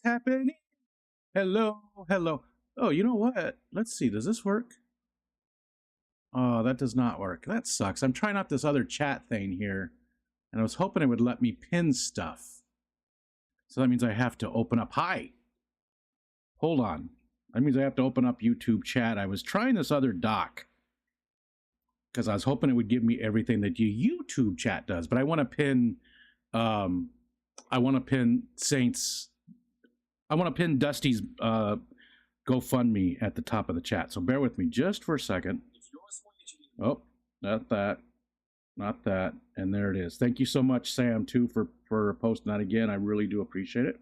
happening? Hello, hello. Oh, you know what? Let's see. Does this work? Oh, that does not work. That sucks. I'm trying out this other chat thing here, and I was hoping it would let me pin stuff. So that means I have to open up. Hi. Hold on. That means I have to open up YouTube chat. I was trying this other doc because I was hoping it would give me everything that YouTube chat does, but I want to pin. I want to pin Saints. I want to pin Dusty's GoFundMe at the top of the chat. So bear with me just for a second. Oh, not that. Not that. And there it is. Thank you so much, Sam, too, for posting that again. I really do appreciate it.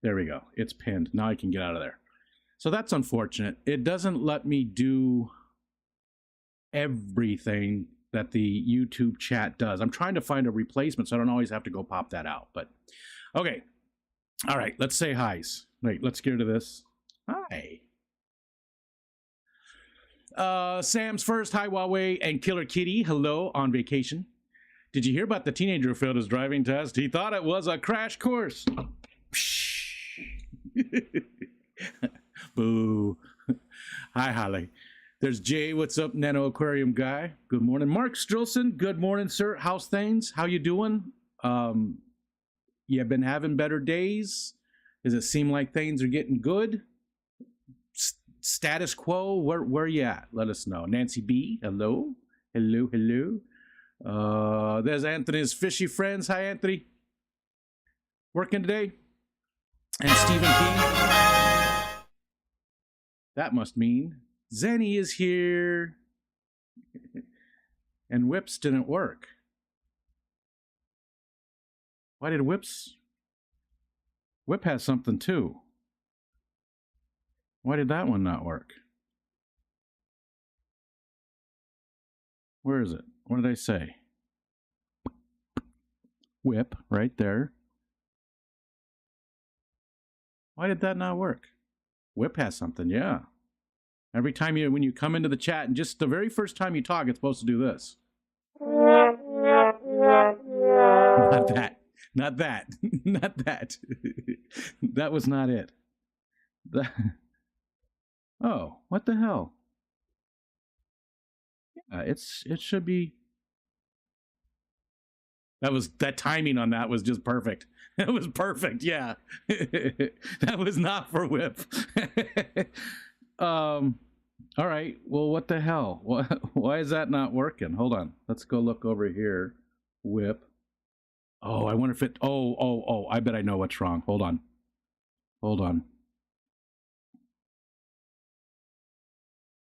There we go. It's pinned. Now I can get out of there. So that's unfortunate. It doesn't let me do everything that the YouTube chat does. I'm trying to find a replacement, so I don't always have to go pop that out. But okay. All right, let's say hi's. Wait, let's get rid of this. Hi. Sam's first, hi Huawei and Killer Kitty, hello on vacation. Did you hear about the teenager who failed his driving test? He thought it was a crash course. Boo. Hi, Holly. There's Jay. What's up, Nano Aquarium guy? Good morning. Mark Strilson. Good morning, sir. How's things? How you doing? You been having better days? Does it seem like things are getting good? Status quo? Where you at? Let us know. Nancy B. Hello. Hello. Hello. There's Anthony's fishy friends. Hi, Anthony. Working today? And Stephen P. That must mean Zenny is here. And Whips didn't work. Why did Whips? Whip has something too. Why did that one not work? Where is it? What did I say? Whip, right there. Why did that not work? Whip has something, yeah. Every time when you come into the chat, and just the very first time you talk, it's supposed to do this. Not that. Not that. Not that. That was not it. Oh, what the hell? Yeah, it should be. That timing on that was just perfect. It was perfect. Yeah. That was not for Whip. All right. Well, what the hell? Why is that not working? Hold on. Let's go look over here. Whip. Oh, I wonder if it. Oh. I bet I know what's wrong. Hold on.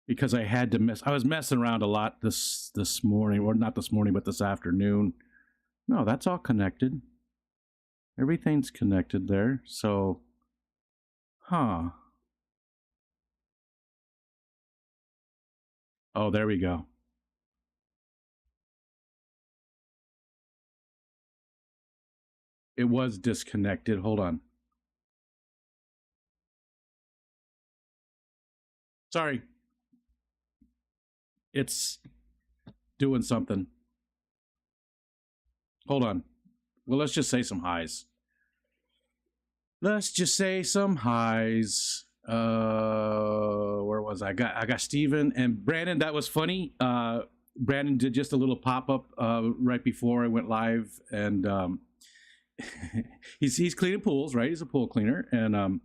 Because I had to I was messing around a lot this morning, or not this morning, but this afternoon. No, that's all connected. Everything's connected there. So, huh. Oh, there we go. It was disconnected. Hold on. Sorry. It's doing something. Hold on. Well, let's just say some highs. Let's just say some highs. Where was I? I got Steven and Brandon. That was funny. Brandon did just a little pop-up right before I went live, and he's cleaning pools, right? He's a pool cleaner, and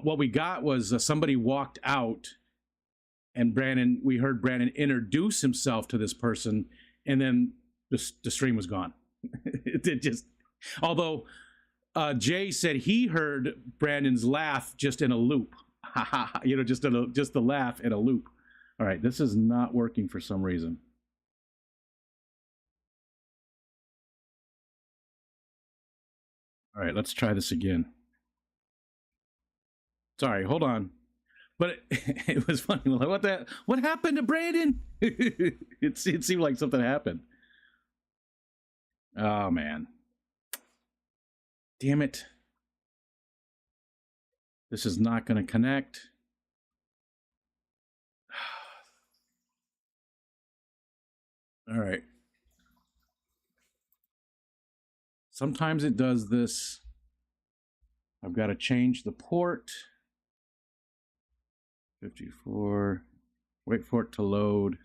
what we got was somebody walked out, and we heard Brandon introduce himself to this person, and then the stream was gone. It just, although Jay said he heard Brandon's laugh just in a loop. Just the laugh in a loop. All right, this is not working for some reason. All right, let's try this again. Sorry, hold on. But it was funny. Like, what happened to Brandon? It seemed like something happened. Oh, man. Damn it. This is not going to connect. All right. Sometimes it does this. I've got to change the port. 54. Wait for it to load.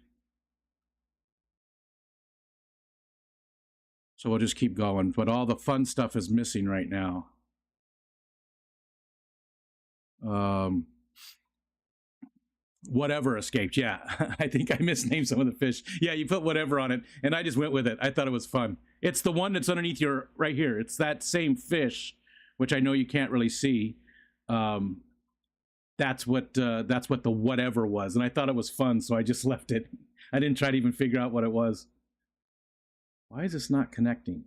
So we'll just keep going. But all the fun stuff is missing right now. Whatever escaped. Yeah, I think I misnamed some of the fish. Yeah, you put whatever on it, and I just went with it. I thought it was fun. It's the one that's underneath your right here. It's that same fish, which I know you can't really see. That's what the whatever was, and I thought it was fun, so I just left it. I didn't try to even figure out what it was. Why is this not connecting?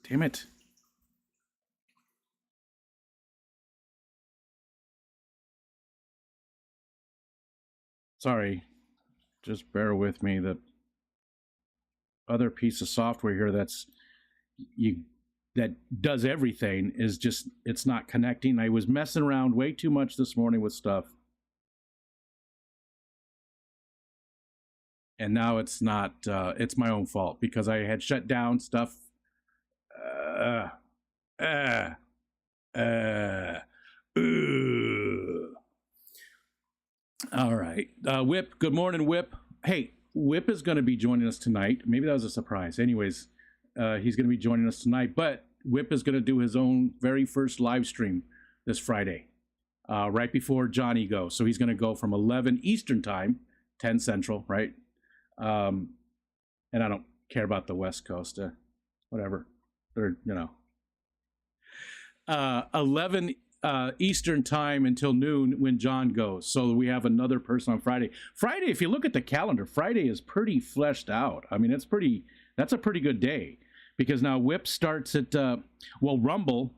Damn it. Sorry. Just bear with me. The other piece of software here that does everything is just, it's not connecting. I was messing around way too much this morning with stuff. And now it's not, it's my own fault because I had shut down stuff. All right. Whip, good morning, Whip. Hey, Whip is going to be joining us tonight. Maybe that was a surprise. Anyways, he's going to be joining us tonight, but Whip is going to do his own very first live stream this Friday, right before Johnny goes. So he's going to go from 11 Eastern time, 10 Central, right? And I don't care about the West Coast, whatever. They're, 11 Eastern time until noon when John goes. So we have another person on Friday. Friday, if you look at the calendar, Friday is pretty fleshed out. I mean, that's a pretty good day because now Whip starts at, Rumble,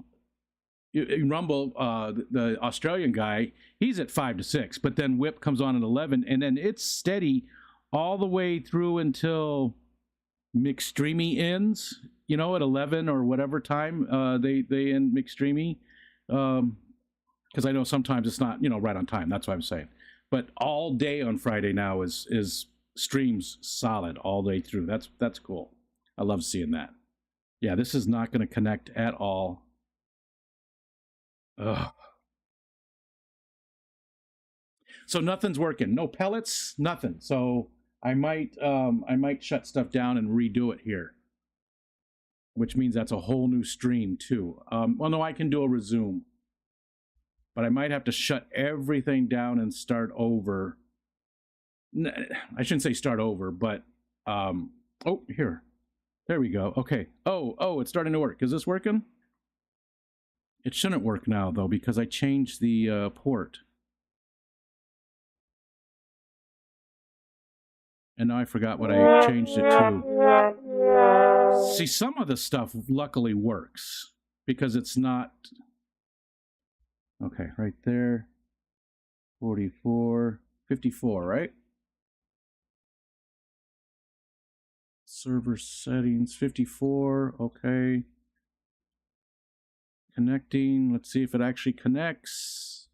the Australian guy, he's at 5 to 6, but then Whip comes on at 11, and then it's steady all the way through until McStreamy ends, at 11 or whatever time they end McStreamy. Because I know sometimes it's not, right on time. That's what I'm saying. But all day on Friday now is streams solid all day through. That's cool. I love seeing that. Yeah, this is not going to connect at all. Ugh. So nothing's working. No pellets, nothing. So I might shut stuff down and redo it here, which means that's a whole new stream too. Well, no, I can do a resume, but I might have to shut everything down and start over. I shouldn't say start over, but oh, here, there we go. Okay. Oh, it's starting to work. Is this working? It shouldn't work now though because I changed the port. And now I forgot what I changed it to. See, some of the stuff luckily works because it's not. Okay, right there. 44, 54, right? Server settings, 54, okay. Connecting, let's see if it actually connects.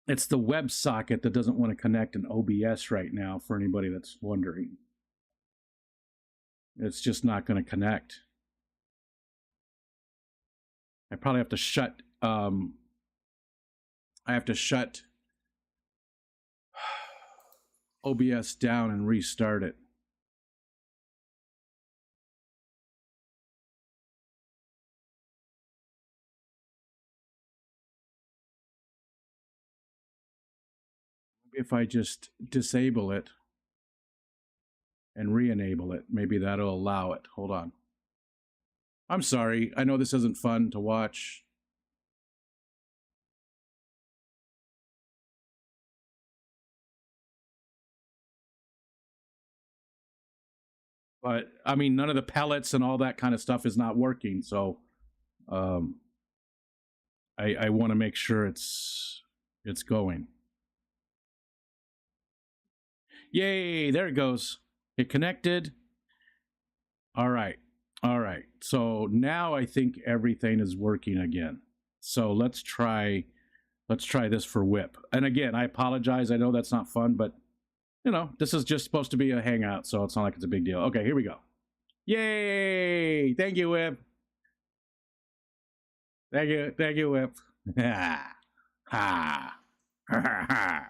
It's the WebSocket that doesn't want to connect in OBS right now, for anybody that's wondering. It's just not going to connect. I probably have to shut, OBS down and restart it. If I just disable it and re-enable it, maybe that'll allow it. Hold on. I'm sorry. I know this isn't fun to watch. But I mean, none of the pellets and all that kind of stuff is not working. So I want to make sure it's going. Yay, there it goes. It connected. All right. So now I think everything is working again. So let's try Let's try this for Whip. And again, I apologize. I know that's not fun, but you know, this is just supposed to be a hangout, so it's not like it's a big deal. Okay, here we go. Yay! Thank you, Whip. Thank you, Whip. Ha. Ha.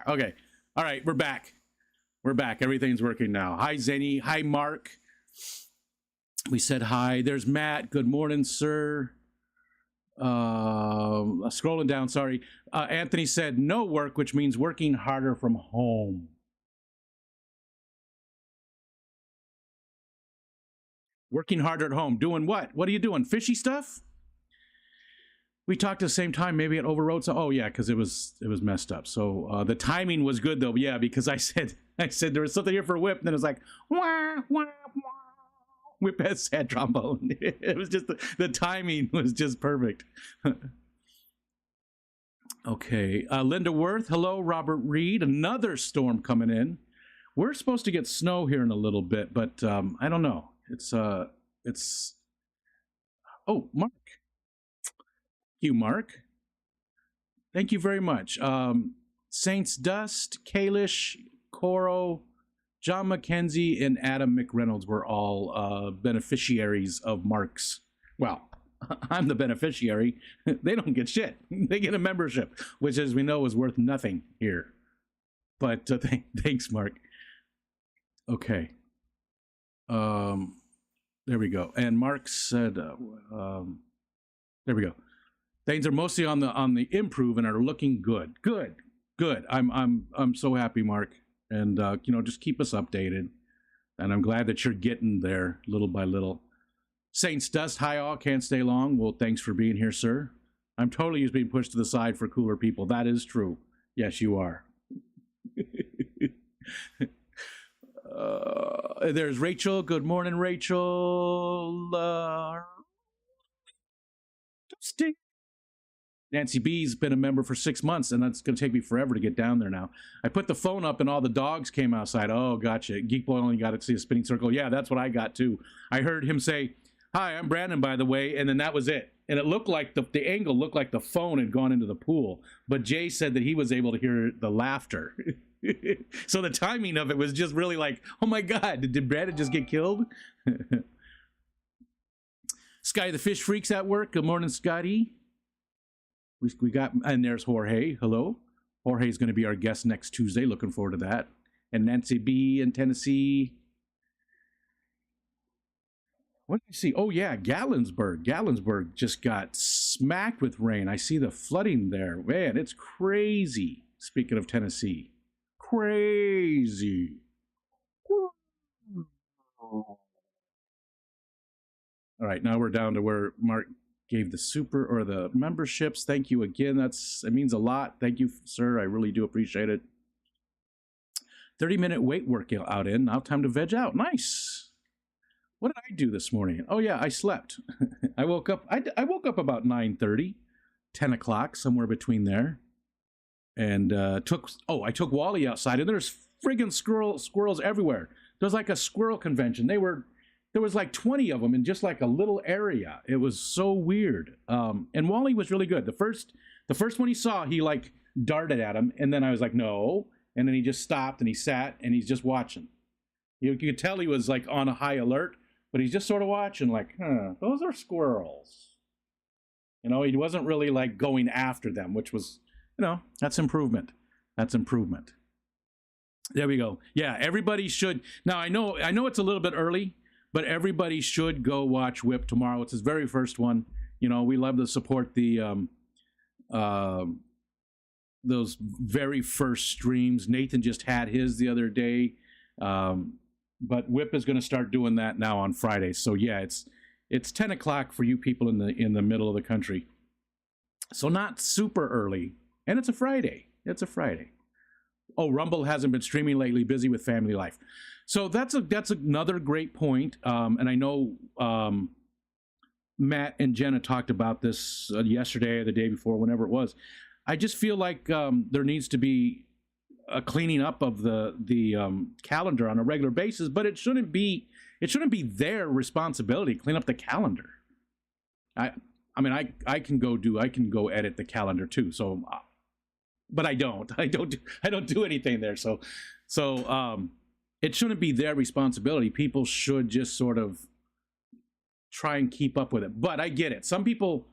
Okay. All right, we're back. We're back. Everything's working now. Hi, Zenny. Hi, Mark. We said hi. There's Matt. Good morning, sir. Scrolling down, sorry. Anthony said no work, which means working harder from home. Working harder at home. Doing what? What are you doing? Fishy stuff? We talked at the same time. Maybe it overrode. So, oh yeah, because it was messed up. So the timing was good though. Yeah, because I said there was something here for Whip, and then it was like wah wah wah. Whip has sad trombone. It was just the timing was just perfect. Okay, Linda Worth. Hello, Robert Reed. Another storm coming in. We're supposed to get snow here in a little bit, but I don't know. It's oh, Mark. Thank you, Mark. Thank you very much. Saints Dust, Kalish, Coro, John McKenzie, and Adam McReynolds were all beneficiaries of Mark's. Well, I'm the beneficiary. They don't get shit. They get a membership, which, as we know, is worth nothing here. But thanks, Mark. Okay. There we go. And Mark said, there we go. Things are mostly on the improve and are looking good. Good. I'm so happy, Mark. And you know, just keep us updated. And I'm glad that you're getting there little by little. Saints Dust, hi all, can't stay long. Well, thanks for being here, sir. I'm totally used to being pushed to the side for cooler people. That is true. Yes, you are. There's Rachel. Good morning, Rachel. Nancy B's been a member for 6 months, and that's going to take me forever to get down there now. I put the phone up, and all the dogs came outside. Oh, gotcha. Geek Boy only got to see a spinning circle. Yeah, that's what I got, too. I heard him say, hi, I'm Brandon, by the way, and then that was it. And it looked like the angle looked like the phone had gone into the pool. But Jay said that he was able to hear the laughter. So the timing of it was just really like, oh, my God, did Brandon just get killed? Sky the Fish Freaks at work. Good morning, Scotty. We got, and there's Jorge. Hello. Jorge's going to be our guest next Tuesday. Looking forward to that. And Nancy B in Tennessee. What did I see? Oh, yeah, Gatlinburg. Gatlinburg just got smacked with rain. I see the flooding there. Man, it's crazy. Speaking of Tennessee. Crazy. All right, now we're down to where Mark gave the super or the memberships. Thank you again. It means a lot. Thank you, sir. I really do appreciate it. 30-minute weight workout in. Now time to veg out. Nice. What did I do this morning? Oh yeah, I slept. I woke up. I woke up about 9:30, 10 o'clock, somewhere between there, and I took Wally outside, and there's friggin' squirrels everywhere. There's like a squirrel convention. There was like 20 of them in just like a little area. It was so weird. And Wally was really good. The first one he saw, he like darted at him, and then I was like, no. And then he just stopped and he sat and he's just watching. You could tell he was like on a high alert, but he's just sort of watching like, those are squirrels. You know, he wasn't really like going after them, which was, you know, that's improvement. That's improvement. There we go. Yeah, everybody should. Now I know it's a little bit early, but everybody should go watch Whip tomorrow. It's his very first one. You know, we love to support the those very first streams. Nathan just had his the other day, but Whip is going to start doing that now on Friday. So yeah, it's 10 o'clock for you people in the middle of the country. So not super early, and it's a Friday. It's a Friday. Oh, Rumble hasn't been streaming lately. Busy with family life. So that's another great point. And I know Matt and Jenna talked about this yesterday or the day before, whenever it was. I just feel like there needs to be a cleaning up of the calendar on a regular basis, but it shouldn't be their responsibility to clean up the calendar. I mean I can go edit the calendar too. So but I don't. I don't do anything there. So it shouldn't be their responsibility. People should just sort of try and keep up with it. But I get it. Some people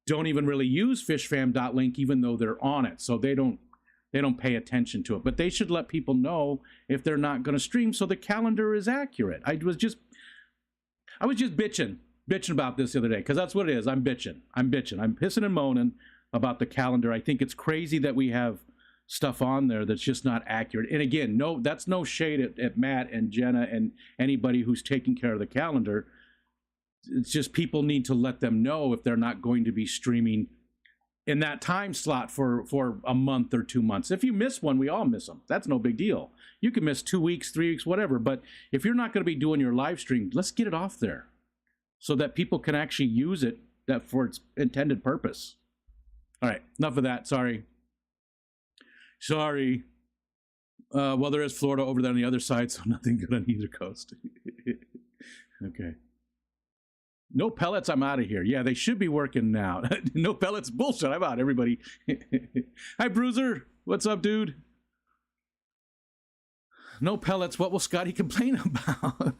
don't even really use fishfam.link even though they're on it. So they don't pay attention to it. But they should let people know if they're not going to stream so the calendar is accurate. I was just bitching about this the other day, because that's what it is. I'm bitching. I'm pissing and moaning about the calendar. I think it's crazy that we have stuff on there that's just not accurate. And again, that's no shade at Matt and Jenna and anybody who's taking care of the calendar. It's just people need to let them know if they're not going to be streaming in that time slot for a month or 2 months. If you miss one, we all miss them. That's no big deal. You can miss 2 weeks, 3 weeks, whatever. But if you're not going to be doing your live stream, let's get it off there so that people can actually use it for its intended purpose. All right, enough of that. Sorry. Well, there is Florida over there on the other side, so nothing good on either coast. Okay. No pellets, I'm out of here. Yeah, they should be working now. No pellets, bullshit, I'm out, everybody. Hi, Bruiser. What's up, dude? No pellets, what will Scotty complain about?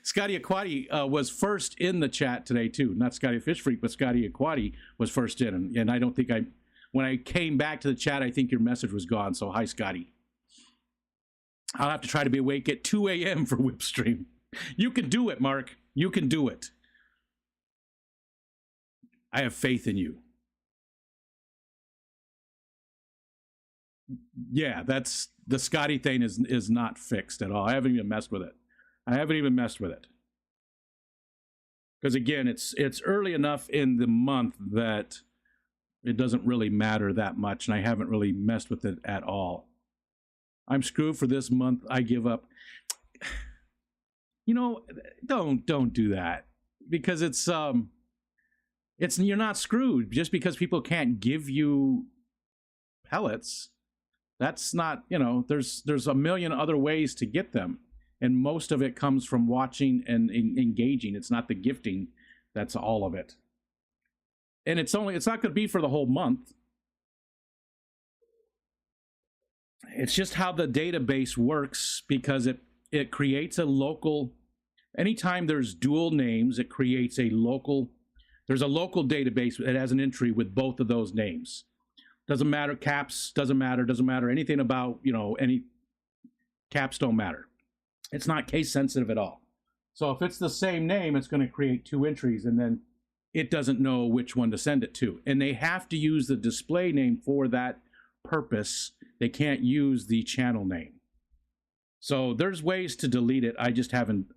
Scotty Aquati was first in the chat today, too. Not Scotty Fish Freak, but Scotty Aquati was first in. And I don't think when I came back to the chat, I think your message was gone. So, hi, Scotty. I'll have to try to be awake at 2 a.m. for Whipstream. You can do it, Mark. You can do it. I have faith in you. Yeah, that's the Scotty thing is not fixed at all. I haven't even messed with it. Because again, it's early enough in the month that it doesn't really matter that much, and I haven't really messed with it at all. I'm screwed for this month. I give up. You know, don't do that, because it's you're not screwed just because people can't give you pellets. That's not, there's a million other ways to get them, and most of it comes from watching and engaging. It's not the gifting that's all of it, and it's not going to be for the whole month. It's just how the database works, because it creates a local, anytime there's dual names, it creates there's a local database that has an entry with both of those names. Doesn't matter, caps, doesn't matter anything about, any caps don't matter. It's not case sensitive at all. So if it's the same name, it's going to create 2 entries, and then it doesn't know which one to send it to. And they have to use the display name for that purpose. They can't use the channel name. So there's ways to delete it. I just haven't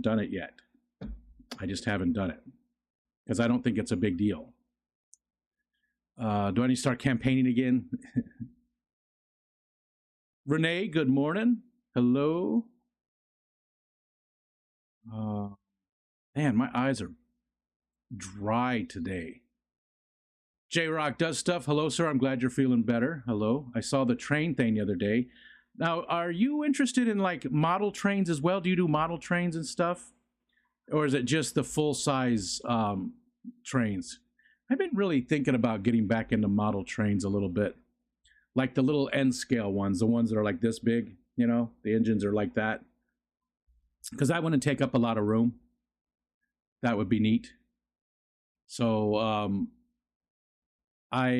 done it yet. I just haven't done it because I don't think it's a big deal. Do I need to start campaigning again? Renee, good morning. Hello. Man, my eyes are dry today. J-Rock does stuff. Hello, sir. I'm glad you're feeling better. Hello. I saw the train thing the other day. Now, are you interested in like model trains as well? Do you do model trains and stuff? Or is it just the full-size trains? I've been really thinking about getting back into model trains a little bit. Like the little N-scale ones, the ones that are like this big, the engines are like that. Because that wouldn't take up a lot of room. That would be neat. So, I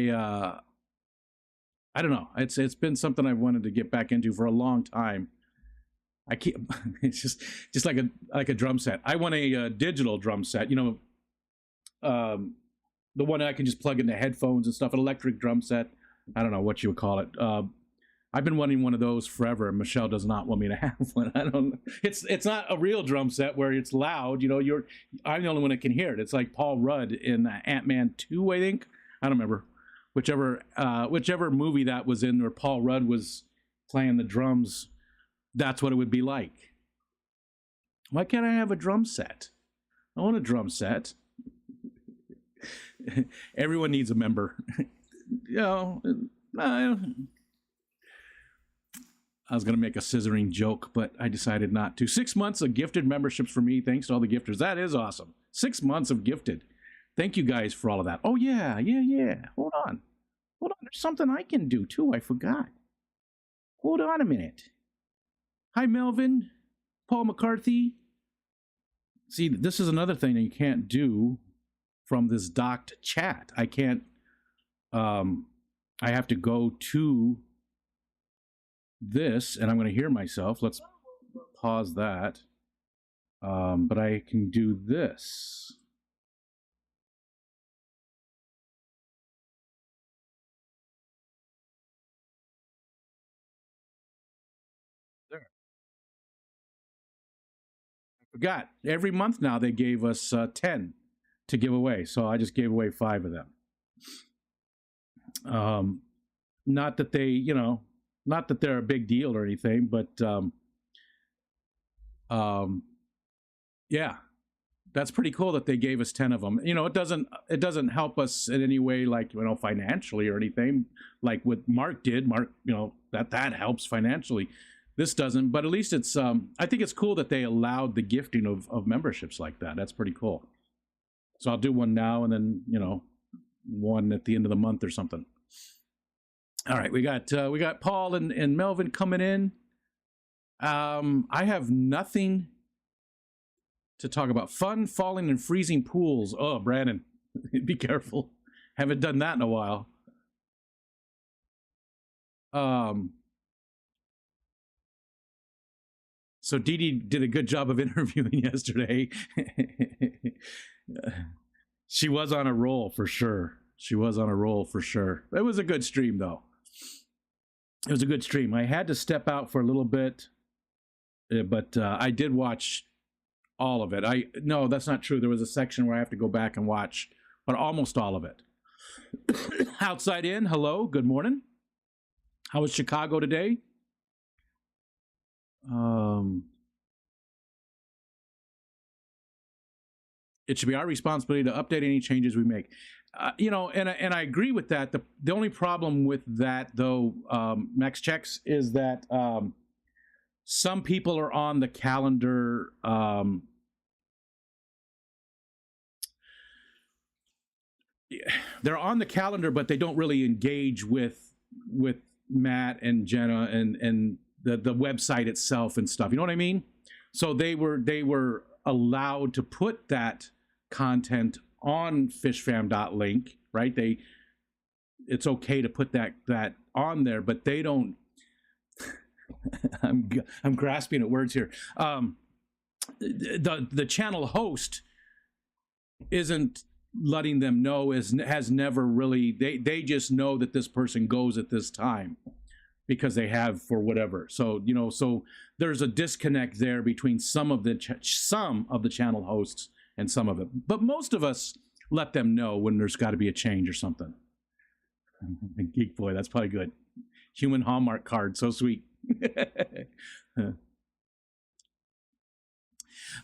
don't know. It's been something I've wanted to get back into for a long time. It's just like a drum set. I want a digital drum set. The one that I can just plug into headphones and stuff. An electric drum set. I don't know what you would call it. I've been wanting one of those forever, and Michelle does not want me to have one. I don't. It's not a real drum set where it's loud. I'm the only one that can hear it. It's like Paul Rudd in Ant-Man 2, I think. I don't remember. Whichever movie that was in where Paul Rudd was playing the drums, that's what it would be like. Why can't I have a drum set? I want a drum set. Everyone needs a member. I was going to make a scissoring joke, but I decided not to. 6 months of gifted memberships for me. Thanks to all the gifters. That is awesome. 6 months of gifted. Thank you guys for all of that. Oh, yeah. Hold on. Hold on, there's something I can do too. I forgot. Hold on a minute. Hi, Melvin. Paul McCarthy. See, this is another thing that you can't do from this docked chat. I can't, I have to go to this, and I'm going to hear myself. Let's pause that. But I can do this. There. I forgot. Every month now they gave us 10 to give away, so I just gave away 5 of them. Not that they, not that they're a big deal or anything, but yeah, that's pretty cool that they gave us 10 of them. It doesn't help us in any way, like, financially or anything, like what Mark did. Mark, that helps financially. This doesn't, but at least it's, I think it's cool that they allowed the gifting of memberships like that. That's pretty cool. So I'll do one now and then, one at the end of the month or something. All right, we got Paul and Melvin coming in. I have nothing to talk about. Fun falling and freezing pools. Oh, Brandon, be careful. Haven't done that in a while. So Dee Dee did a good job of interviewing yesterday. She was on a roll for sure. It was a good stream, though. It was a good stream. I had to step out for a little bit, but I did watch all of it. No, that's not true. There was a section where I have to go back and watch, but almost all of it. Outside in, hello, good morning. How was Chicago today? It should be our responsibility to update any changes we make. And I agree with that. The only problem with that, though, Max Checks, is that some people are on the calendar. They're on the calendar, but they don't really engage with Matt and Jenna and the website itself and stuff. You know what I mean? So they were allowed to put that content on fishfam.link, right? It's okay to put that on there, but they don't. I'm grasping at words here. The channel host isn't letting them know, has never really. They just know that this person goes at this time because they have for whatever. So so there's a disconnect there between some of the channel hosts and some of it. But most of us let them know when there's got to be a change or something. Geek Boy, that's probably good. Human Hallmark card, so sweet.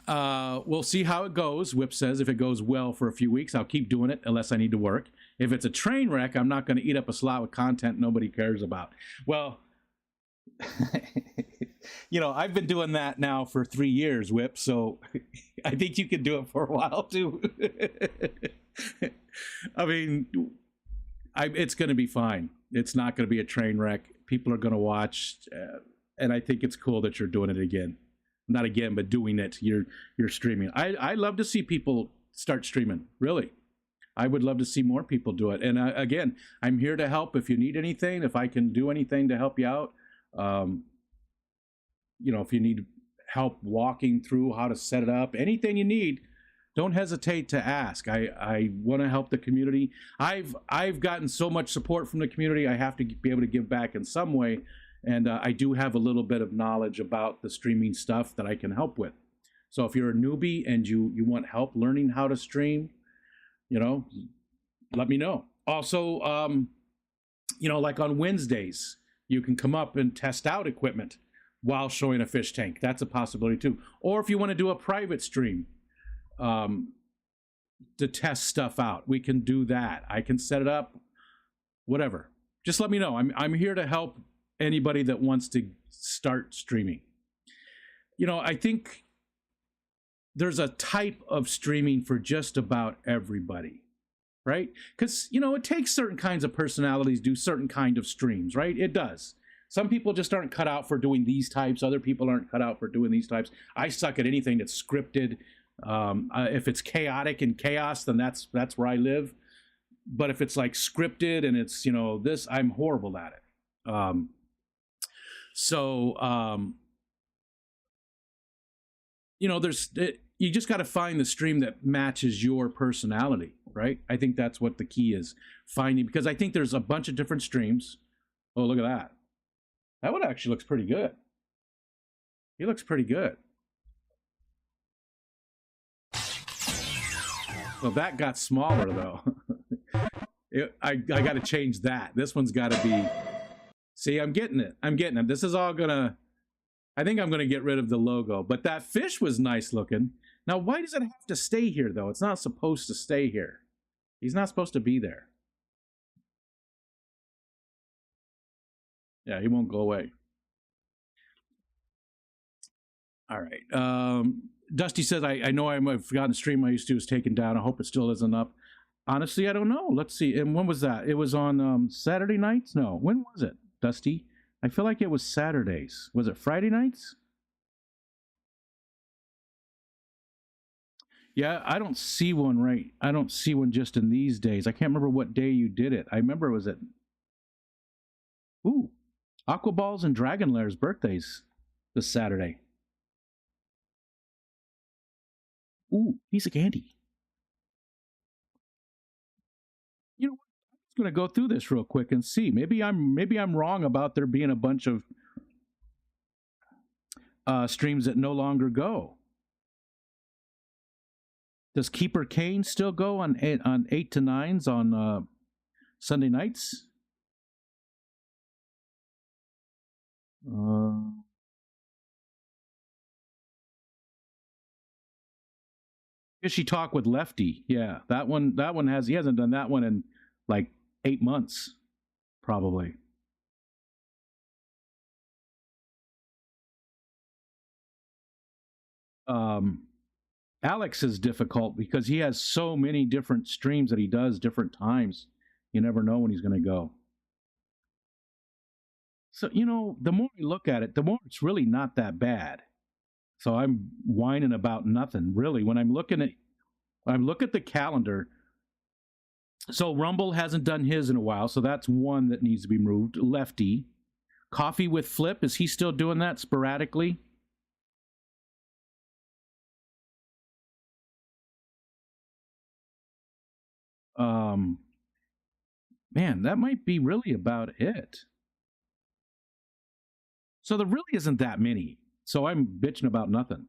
We'll see how it goes. Whip says if it goes well for a few weeks, I'll keep doing it unless I need to work. If it's a train wreck, I'm not going to eat up a slot with content nobody cares about. Well, I've been doing that now for 3 years, Whip, so I think you can do it for a while too. I mean, it's going to be fine. It's not going to be a train wreck. People are going to watch, and I think it's cool that you're doing it again. Not again, but doing it. You're streaming. I love to see people start streaming. Really, I would love to see more people do it. And again, I'm here to help. If you need anything, if I can do anything to help you out, if you need help walking through how to set it up, anything you need, don't hesitate to ask. I want to help the community. I've gotten so much support from the community. I have to be able to give back in some way. And I do have a little bit of knowledge about the streaming stuff that I can help with. So if you're a newbie and you want help learning how to stream, let me know. Also, like on Wednesdays, you can come up and test out equipment while showing a fish tank. That's a possibility too. Or if you want to do a private stream to test stuff out, we can do that. I can set it up, whatever. Just let me know. I'm here to help anybody that wants to start streaming. I think there's a type of streaming for just about everybody. right? Because, it takes certain kinds of personalities to do certain kind of streams, right? It does. Some people just aren't cut out for doing these types. Other people aren't cut out for doing these types. I suck at anything that's scripted. If it's chaotic and chaos, then that's where I live. But if it's like scripted and it's, this, I'm horrible at it. You just got to find the stream that matches your personality, right? I think that's what the key is, finding, because I think there's a bunch of different streams. Oh, look at that. That one actually looks pretty good. He looks pretty good. Well, that got smaller though. I got to change that. This one's got to be. See, I'm getting it. This is all gonna. I think I'm gonna get rid of the logo, but that fish was nice looking. Now, why does it have to stay here though? It's not supposed to stay here. He's not supposed to be there. Yeah, he won't go away. All right. Dusty says, I know I've forgotten the stream I used to was taken down. I hope it still isn't up. Honestly, I don't know. Let's see. And when was that? It was on Saturday nights? No. When was it, Dusty? I feel like it was Saturdays. Was it Friday nights? Yeah, I don't see one I don't see one just in these days. I can't remember what day you did it. I remember it was at... Ooh. Aquaballs and Dragon Lair's birthdays this Saturday. Ooh, piece of candy. You know what? I'm just gonna go through this real quick and see. Maybe I'm wrong about there being a bunch of streams that no longer go. Does Keeper Kane still go on 8 to 9s on Sunday nights? Fishy Talk with Lefty. Yeah, that one he hasn't done that one in like 8 months, probably. Alex is difficult because he has so many different streams that he does different times. You never know when he's going to go. So, the more I look at it, the more it's really not that bad. So I'm whining about nothing, really. When I look at the calendar, so Rumble hasn't done his in a while, so that's one that needs to be moved. Lefty. Coffee with Flip, is he still doing that sporadically? Man, that might be really about it. So there really isn't that many. So I'm bitching about nothing.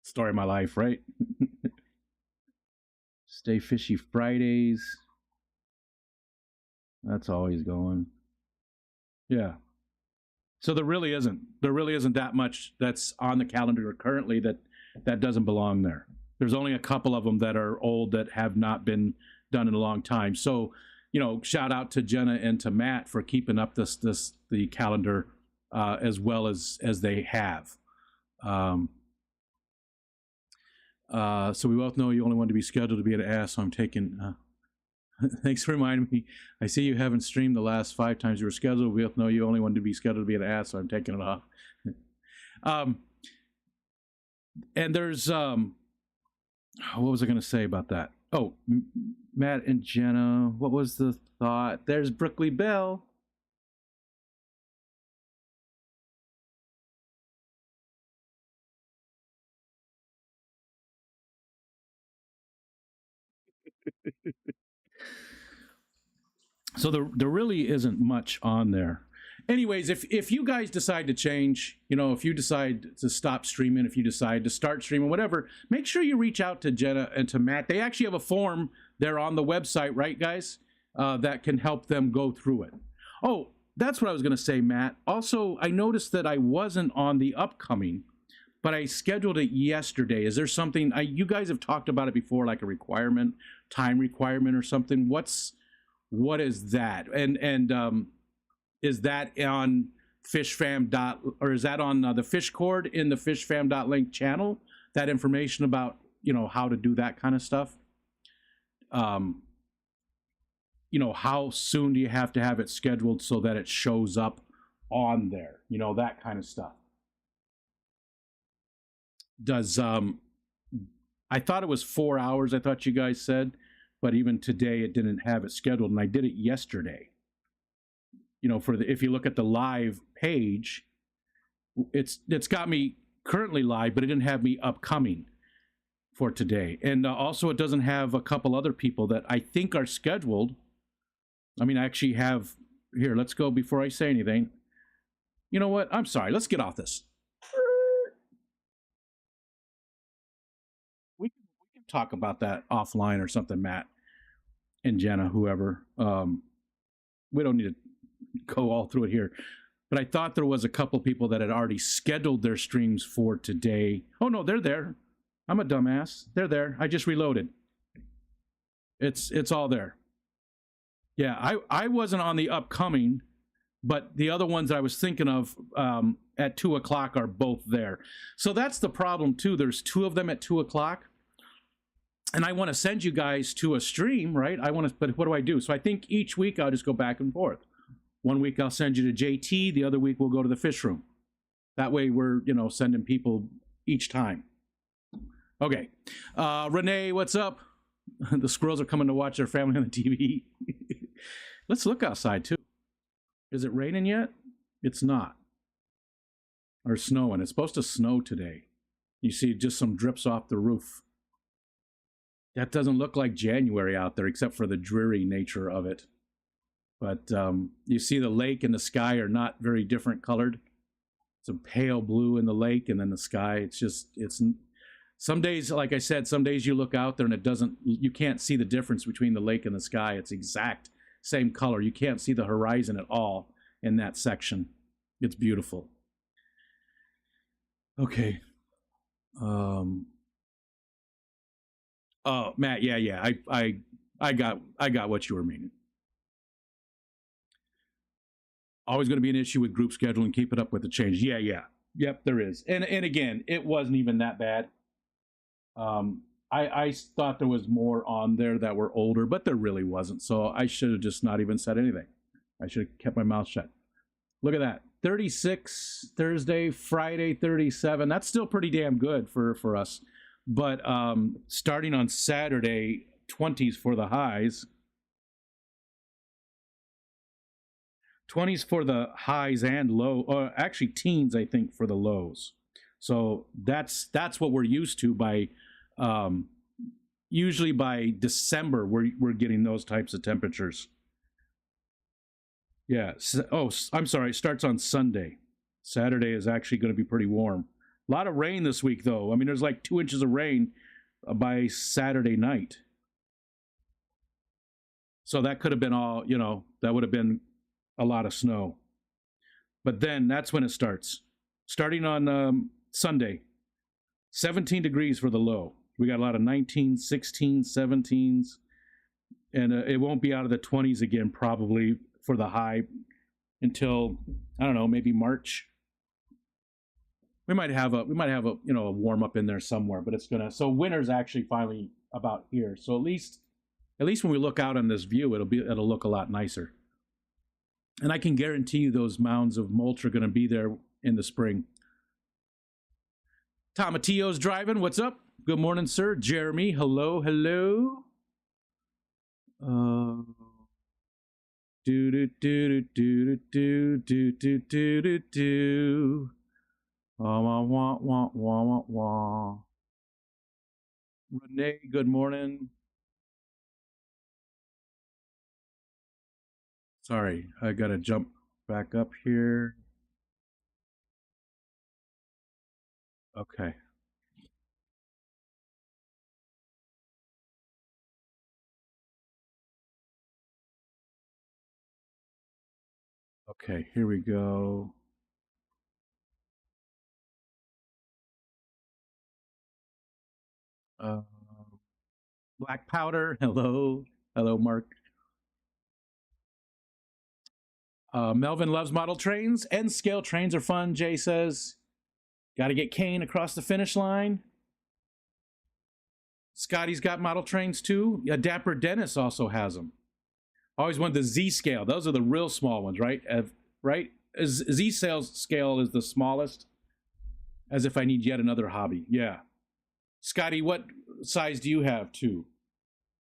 Story of my life, right? Stay Fishy Fridays. That's always going. Yeah. So there really isn't that much that's on the calendar currently that doesn't belong there. There's only a couple of them that are old that have not been done in a long time. So, shout out to Jenna and to Matt for keeping up the calendar as well as they have. So we both know you only want to be scheduled to be an ass, so I'm taking... thanks for reminding me. I see you haven't streamed the last 5 times you were scheduled. We both know you only wanted to be scheduled to be an ass, so I'm taking it off. And there's... what was I going to say about that? Oh, Matt and Jenna, what was the thought? There's Brookley Bell. So there really isn't much on there. Anyways, if you guys decide to change, if you decide to stop streaming, if you decide to start streaming, whatever, make sure you reach out to Jenna and to Matt. They actually have a form there on the website, right, guys, that can help them go through it. Oh, that's what I was going to say, Matt. Also, I noticed that I wasn't on the upcoming, but I scheduled it yesterday. Is there something, you guys have talked about it before, like a requirement, time requirement or something? What is that? And is that on fishfam or is that on the Fishcord in the fishfam.link channel? That information about how to do that kind of stuff. um, how soon do you have to have it scheduled so that it shows up on there? That kind of stuff. Does I thought it was 4 hours, I thought you guys said, but even today it didn't have it scheduled, and I did it yesterday. If you look at the live page, it's got me currently live, but it didn't have me upcoming for today. And also it doesn't have a couple other people that I think are scheduled. I actually have here. Let's go before I say anything. You know what? I'm sorry. Let's get off this. We can talk about that offline or something, Matt and Jenna, whoever. We don't need to go all through it here. But I thought there was a couple people that had already scheduled their streams for today. Oh, no, they're there. I'm a dumbass. They're there. I just reloaded. It's all there. Yeah, I wasn't on the upcoming, but the other ones I was thinking of at 2 o'clock are both there. So that's the problem, too. There's 2 of them at 2 o'clock. And I want to send you guys to a stream, right? But what do I do? So I think each week I'll just go back and forth. One week I'll send you to JT. The other week we'll go to the fish room. That way we're, sending people each time. Okay. Renee, what's up? The squirrels are coming to watch their family on the TV. Let's look outside, too. Is it raining yet? It's not. Or snowing. It's supposed to snow today. You see just some drips off the roof. That doesn't look like January out there, except for the dreary nature of it. But you see the lake and the sky are not very different colored. It's a pale blue in the lake, and then the sky, it's some days, like I said, some days you look out there and you can't see the difference between the lake and the sky. It's exact same color. You can't see the horizon at all in that section. It's beautiful. Okay. Oh, Matt, yeah. I got what you were meaning. Always going to be an issue with group scheduling. Keep it up with the change. Yeah. Yep, there is. And again, it wasn't even that bad. I thought there was more on there that were older, but there really wasn't. So I should have just not even said anything. I should have kept my mouth shut. Look at that. 36 Thursday, Friday 37. That's still pretty damn good for us. But starting on Saturday, 20s for the highs. 20s for the highs and low, or actually teens, I think, for the lows. So that's what we're used to by usually by December we're getting those types of temperatures. Yeah. Oh, I'm sorry. It starts on Sunday. Saturday is actually going to be pretty warm. A lot of rain this week, though. There's like 2 inches of rain by Saturday night. So that could have been all, that would have been a lot of snow. But then that's when it starts. Starting on Sunday, 17 degrees for the low. We got a lot of 19, 16, 17s. And it won't be out of the 20s again, probably, for the high until, I don't know, maybe March. We might have a warm up in there somewhere, but so winter's actually finally about here. So at least when we look out on this view, it'll look a lot nicer. And I can guarantee you those mounds of mulch are going to be there in the spring. Tomatillo's driving. What's up? Good morning, sir. Jeremy, hello. Do do do do do do do do do do. Wah wah wah wah wah wah. Renee, good morning. Sorry, I gotta jump back up here. Okay. Okay, here we go. Black powder. Hello, Mark. Melvin loves model trains. N scale trains are fun. Jay says, "Got to get Kane across the finish line." Scotty's got model trains too. Yeah, Dapper Dennis also has them. Always wanted the Z scale. Those are the real small ones, right? Right? Z scale is the smallest. As if I need yet another hobby. Yeah. Scotty, what size do you have too?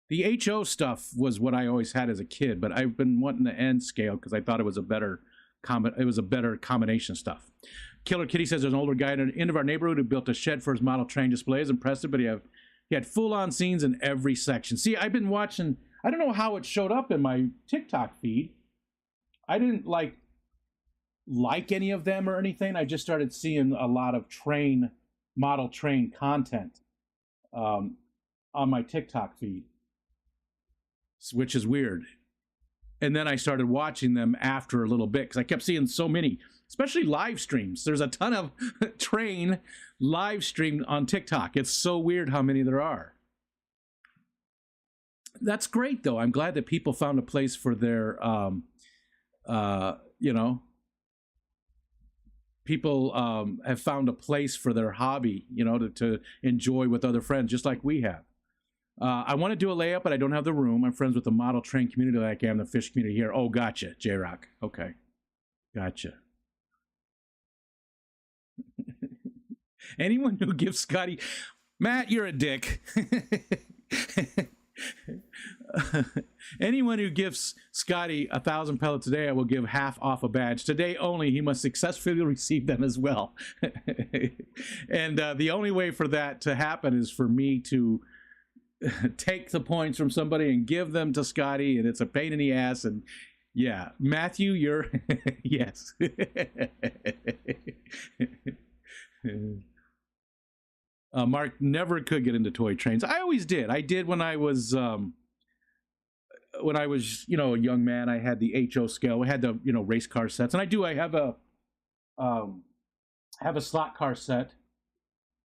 The HO stuff was what I always had as a kid, but I've been wanting the N scale because I thought it was a better combination stuff. Killer Kitty says there's an older guy at the end of our neighborhood who built a shed for his model train displays. Impressive, but he had full-on scenes in every section. See, I've been watching. I don't know how it showed up in my TikTok feed. I didn't like any of them or anything. I just started seeing a lot of model train content on my TikTok feed, which is weird. And then I started watching them after a little bit because I kept seeing so many, especially live streams. There's a ton of train live streamed on TikTok. It's so weird how many there are. That's great, though. I'm glad that people found a place for their, people have found a place for their hobby, to enjoy with other friends, just like we have. I want to do a layup, but I don't have the room. I'm friends with the model train community like I am the fish community here. Oh, gotcha, J-Rock. Okay, gotcha. Anyone who gives Scotty... Matt, you're a dick. Anyone who gives Scotty 1,000 pellets a day, I will give half off a badge. Today only, he must successfully receive them as well. And the only way for that to happen is for me to take the points from somebody and give them to Scotty, and it's a pain in the ass. And yeah, Matthew, you're yes. Mark never could get into toy trains. I always did. I did when I was a young man. I had the HO scale. I had the race car sets, and I have a slot car set.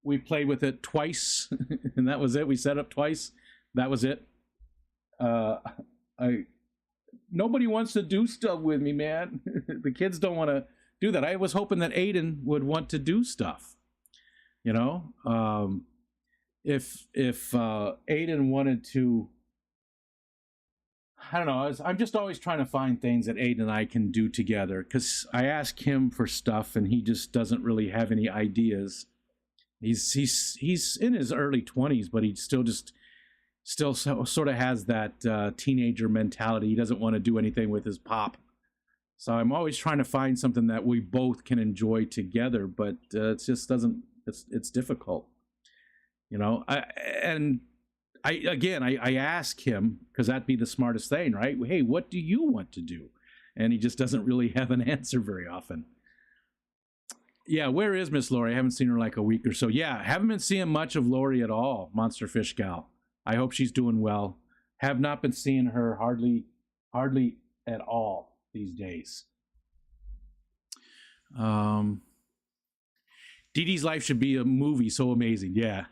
We played with it twice, and that was it. We set up twice. That was it. Nobody wants to do stuff with me, man. The kids don't want to do that. I was hoping that Aiden would want to do stuff. If Aiden wanted to, I don't know. I'm just always trying to find things that Aiden and I can do together, because I ask him for stuff and he just doesn't really have any ideas. He's in his early 20s, but he still sort of has that teenager mentality. He doesn't want to do anything with his pop. So I'm always trying to find something that we both can enjoy together, but it just doesn't. It's difficult, I ask him, because that'd be the smartest thing, right? Hey, what do you want to do? And he just doesn't really have an answer very often. Yeah, where is Miss Lori? I haven't seen her like a week or so. Yeah, haven't been seeing much of Lori at all, Monster Fish Gal. I hope she's doing well. Have not been seeing her hardly at all these days. Dee Dee's life should be a movie, so amazing. Yeah.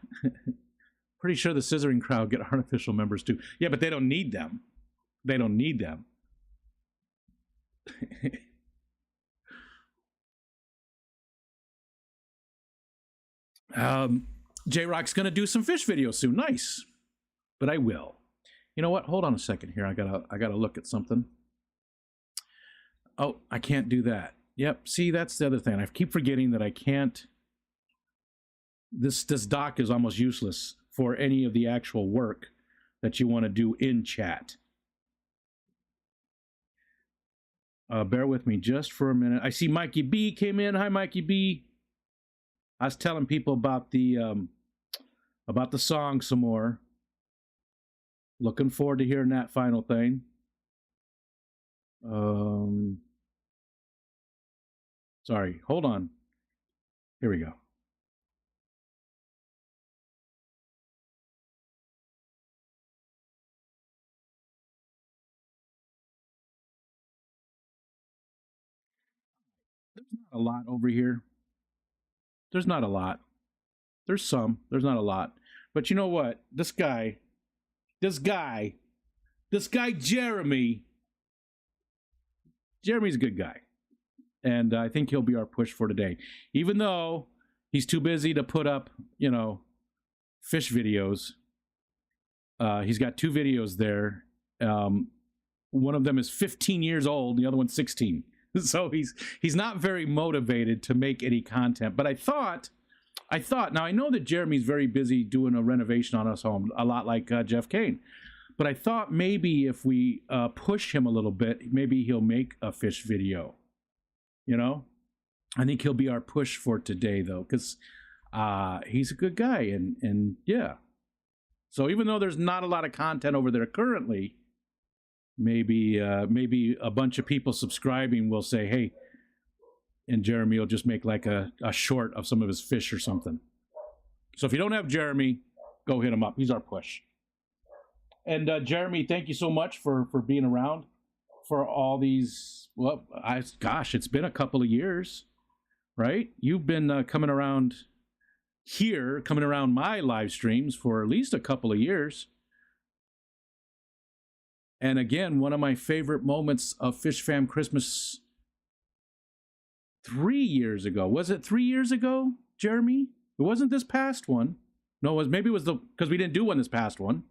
Pretty sure the Scissoring crowd get artificial members too. Yeah, but they don't need them. They don't need them. J-Rock's going to do some fish videos soon. Nice. But I will. You know what? Hold on a second here. I gotta look at something. Oh, I can't do that. Yep. See, that's the other thing. I keep forgetting that I can't. This doc is almost useless for any of the actual work that you want to do in chat. Bear with me just for a minute. I see Mikey B came in. Hi, Mikey B. I was telling people about the song some more. Looking forward to hearing that final thing. Sorry, hold on. Here we go. There's not a lot over here. There's not a lot. There's some. There's not a lot. But you know what? This guy, Jeremy's a good guy. And I think he'll be our push for today. Even though he's too busy to put up, fish videos. He's got 2 videos there. One of them is 15 years old, the other one's 16. So he's not very motivated to make any content. But I thought, now I know that Jeremy's very busy doing a renovation on his home, a lot like Jeff Kane. But I thought maybe if we push him a little bit, maybe he'll make a fish video. You know? I think he'll be our push for today, though, because he's a good guy. And yeah. So even though there's not a lot of content over there currently, maybe a bunch of people subscribing will say, hey, and Jeremy will just make like a short of some of his fish or something. So if you don't have Jeremy, go hit him up. He's our push. And Jeremy, thank you so much for being around for all these, well, gosh, it's been a couple of years, right? You've been coming around my live streams for at least a couple of years. And again, one of my favorite moments of Fish Fam Christmas 3 years ago. Was it 3 years ago, Jeremy? It wasn't this past one. No, maybe it was because we didn't do one this past one.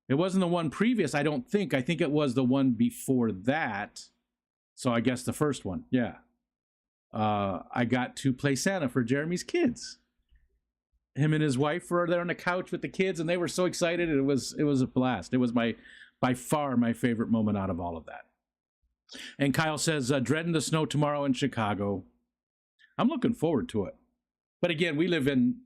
It wasn't the one previous, I don't think. I think it was the one before that. So I guess the first one, yeah. I got to play Santa for Jeremy's kids. Him and his wife were there on the couch with the kids, and they were so excited. It was a blast. It was by far my favorite moment out of all of that. And Kyle says, dreading the snow tomorrow in Chicago. I'm looking forward to it. But again, we live in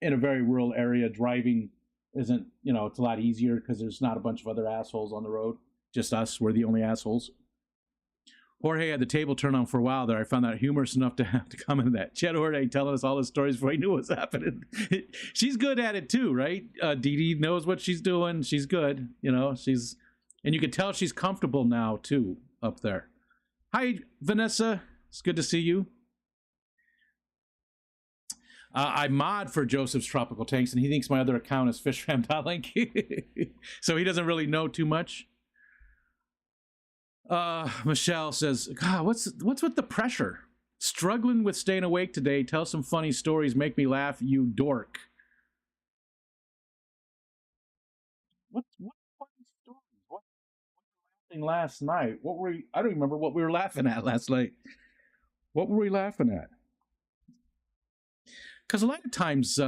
a very rural area. Driving isn't, it's a lot easier because there's not a bunch of other assholes on the road. Just us. We're the only assholes. Jorge had the table turned on for a while there. I found that humorous enough to have to comment on that. Chet Jorge telling us all the stories before he knew what was happening. She's good at it too, right? Dee Dee knows what she's doing. She's good. And you can tell she's comfortable now too up there. Hi, Vanessa. It's good to see you. I mod for Joseph's Tropical Tanks, and he thinks my other account is fishfam.link. So he doesn't really know too much. Michelle says, God, what's with the pressure? Struggling with staying awake today. Tell some funny stories. Make me laugh, you dork. What funny stories? What were we laughing last night? I don't remember what we were laughing at last night. What were we laughing at? Because a lot of times,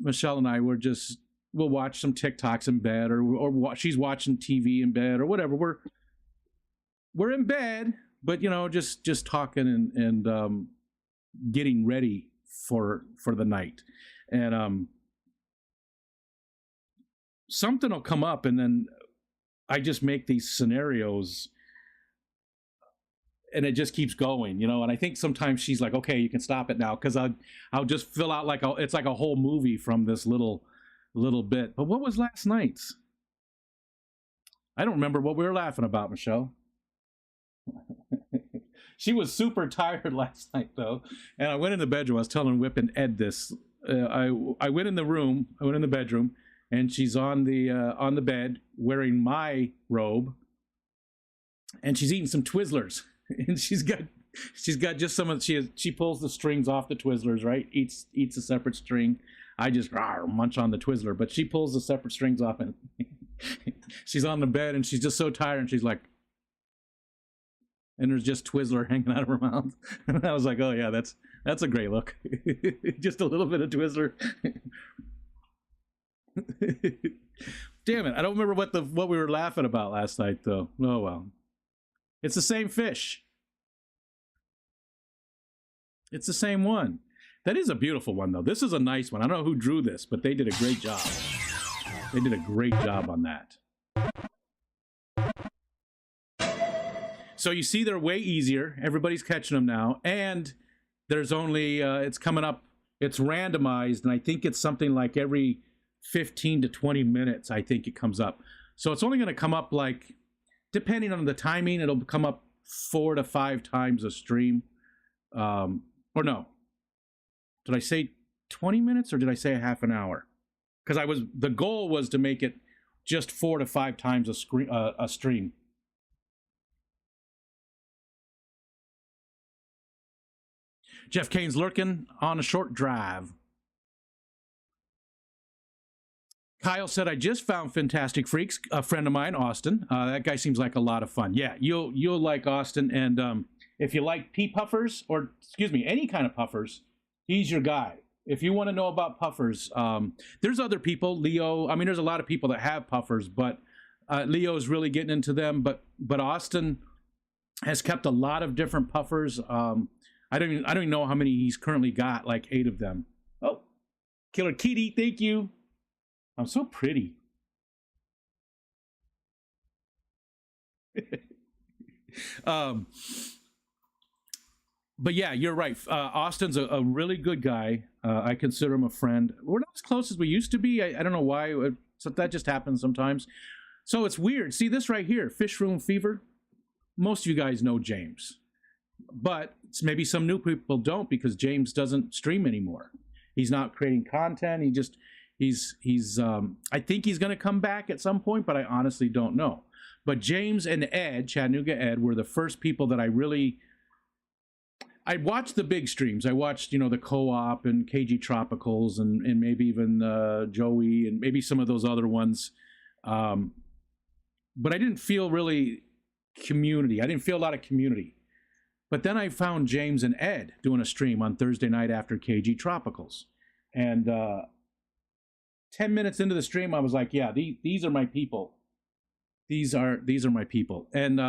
Michelle and I we'll watch some TikToks in bed, or she's watching TV in bed, or whatever. We're in bed, but just talking and getting ready for the night, and something will come up, and then I just make these scenarios. And it just keeps going, and I think sometimes she's like, okay, you can stop it now, because I'll just fill out it's like a whole movie from this little bit. But what was last night's? I don't remember what we were laughing about, Michelle. She was super tired last night, though, and I went in the bedroom. I was telling Whip and Ed this. I went in the bedroom, and she's on the bed wearing my robe, and she's eating some Twizzlers. And she's got just some of she pulls the strings off the Twizzlers, right? Eats a separate string. I just munch on the Twizzler, but she pulls the separate strings off, and she's on the bed, and she's just so tired, and she's like, and there's just Twizzler hanging out of her mouth. And I was like, oh yeah, that's a great look. Just a little bit of Twizzler. Damn it, I don't remember what we were laughing about last night, though. Oh well. It's the same fish. It's the same one. That is a beautiful one, though. This is a nice one. I don't know who drew this, but they did a great job. They did a great job on that. So you see they're way easier. Everybody's catching them now. And there's only, it's coming up, it's randomized, and I think it's something like every 15 to 20 minutes, I think it comes up. So it's only going to come up like, depending on the timing, it'll come up 4 to 5 times a stream. Or no, did I say 20 minutes or did I say a half an hour? Because the goal was to make it just 4 to 5 times a stream. Jeff Kane's lurking on a short drive. Kyle said, I just found Fantastic Freaks, a friend of mine, Austin. That guy seems like a lot of fun. Yeah, you'll like Austin. And if you like pea puffers, or excuse me, any kind of puffers, he's your guy. If you want to know about puffers, there's other people, Leo. I mean, there's a lot of people that have puffers, but Leo is really getting into them. But Austin has kept a lot of different puffers. I don't even know how many he's currently got, like 8 of them. Oh, Killer Kitty, thank you. I'm so pretty. But yeah, you're right. Austin's a really good guy. I consider him a friend. We're not as close as we used to be. I don't know why. So that just happens sometimes. So it's weird. See this right here, Fish Room Fever. Most of you guys know James, but maybe some new people don't, because James doesn't stream anymore. He's not creating content. He's I think he's going to come back at some point, but I honestly don't know. But James and Ed, Chattanooga Ed, were the first people that I watched the big streams. I watched, the Co-op and KG Tropicals and maybe even Joey and maybe some of those other ones. But I didn't feel really community. I didn't feel a lot of community. But then I found James and Ed doing a stream on Thursday night after KG Tropicals. And 10 minutes into the stream, I was like, yeah, these are my people. These are my people. And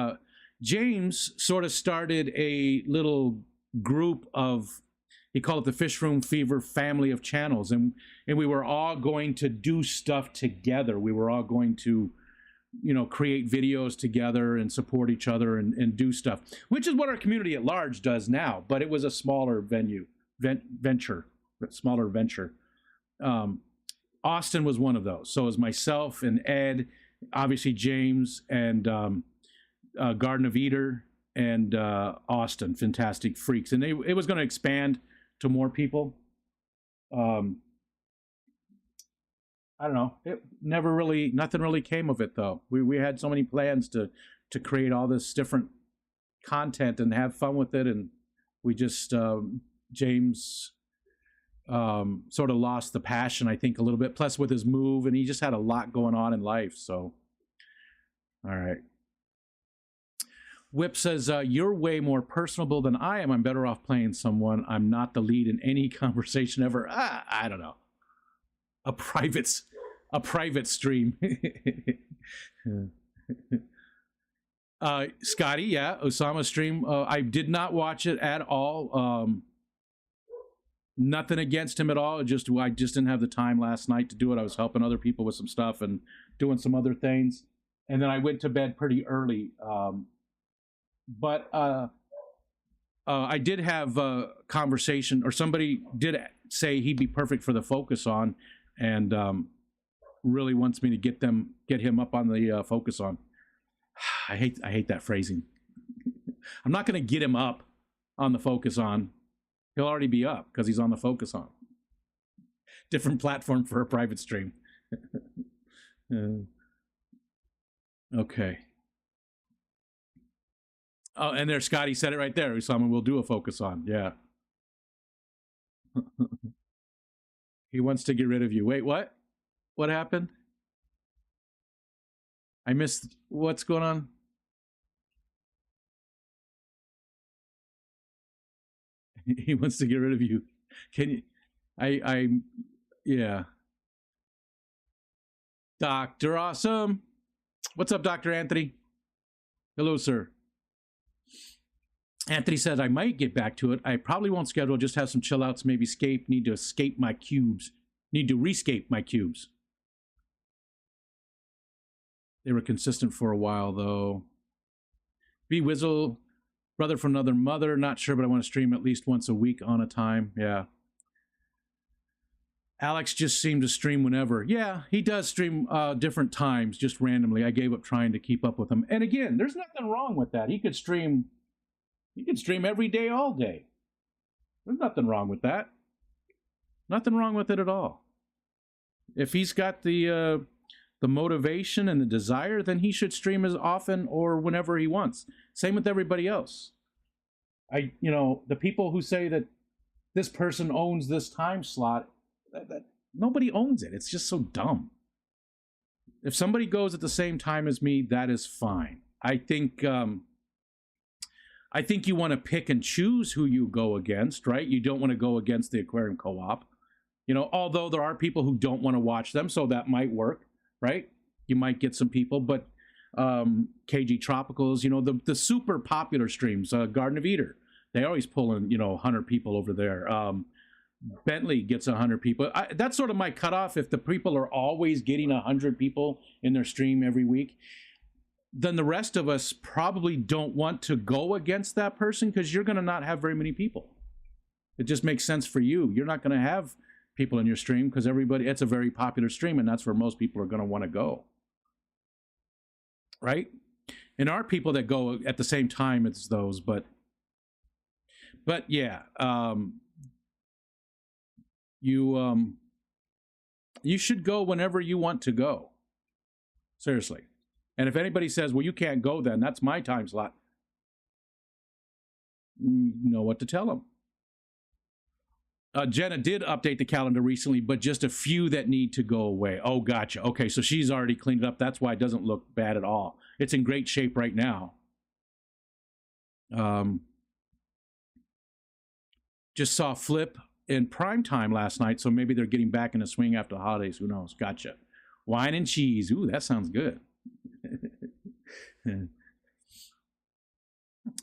James sort of started a little group of, he called it the Fish Room Fever family of channels. And we were all going to do stuff together. We were all going to, create videos together and support each other and do stuff, which is what our community at large does now. But it was a smaller smaller venture. Austin was one of those. So it was myself and Ed, obviously James, and Garden of Eder, and Austin, Fantastic Freaks. And it was going to expand to more people. I don't know. Nothing really came of it, though. We had so many plans to create all this different content and have fun with it. And we just, James sort of lost the passion, I think, a little bit, plus with his move, and he just had a lot going on in life. So, all right. Whip says, you're way more personable than I am. I'm better off playing someone. I'm not the lead in any conversation ever. I don't know. A private stream. Scotty, yeah, Osama stream. I did not watch it at all. Nothing against him at all. I just didn't have the time last night to do it. I was helping other people with some stuff and doing some other things, and then I went to bed pretty early. But I did have a conversation, or somebody did say he'd be perfect for the Focus On, and really wants me to get him up on the Focus On. I hate that phrasing. I'm not going to get him up on the Focus On. He'll already be up because he's on the Focus On. Different platform for a private stream. Okay. Oh, and there, Scotty said it right there. Usama will do a Focus On. Yeah. He wants to get rid of you. Wait, what? What happened? I missed. What's going on? He wants to get rid of you. Can you? Yeah. Dr. Awesome. What's up, Dr. Anthony? Hello, sir. Anthony says, I might get back to it. I probably won't schedule, just have some chill outs, maybe escape. Need to escape my cubes. Need to rescape my cubes. They were consistent for a while, though. B Wizzle, brother from another mother. Not sure, but I want to stream at least once a week on a time. Yeah. Alex just seemed to stream whenever. Yeah, he does stream different times, just randomly. I gave up trying to keep up with him. And again, there's nothing wrong with that. He could stream every day, all day. There's nothing wrong with that. Nothing wrong with it at all. If he's got the motivation and the desire, then he should stream as often or whenever he wants. Same with everybody else. The people who say that this person owns this time slot, that nobody owns it. It's just so dumb. If somebody goes at the same time as me, that is fine. I think you want to pick and choose who you go against, right? You don't want to go against the Aquarium Co-op, although there are people who don't want to watch them, so that might work, right? You might get some people, but KG Tropicals, the super popular streams, Garden of Eater, they always pull in, 100 people over there. Bentley gets 100 people. That's sort of my cutoff. If the people are always getting 100 people in their stream every week, then the rest of us probably don't want to go against that person because you're going to not have very many people. It just makes sense for you. You're not going to have people in your stream because it's a very popular stream, and that's where most people are going to want to go. Right? And our people that go at the same time as those, but yeah, you should go whenever you want to go. Seriously. And if anybody says, well, you can't go then, that's my time slot, you know what to tell them. Jenna did update the calendar recently, but just a few that need to go away. Oh, gotcha. Okay, so she's already cleaned it up. That's why it doesn't look bad at all. It's in great shape right now. Just saw Flip in prime time last night, so maybe they're getting back in the swing after the holidays. Who knows? Gotcha. Wine and cheese. Ooh, that sounds good.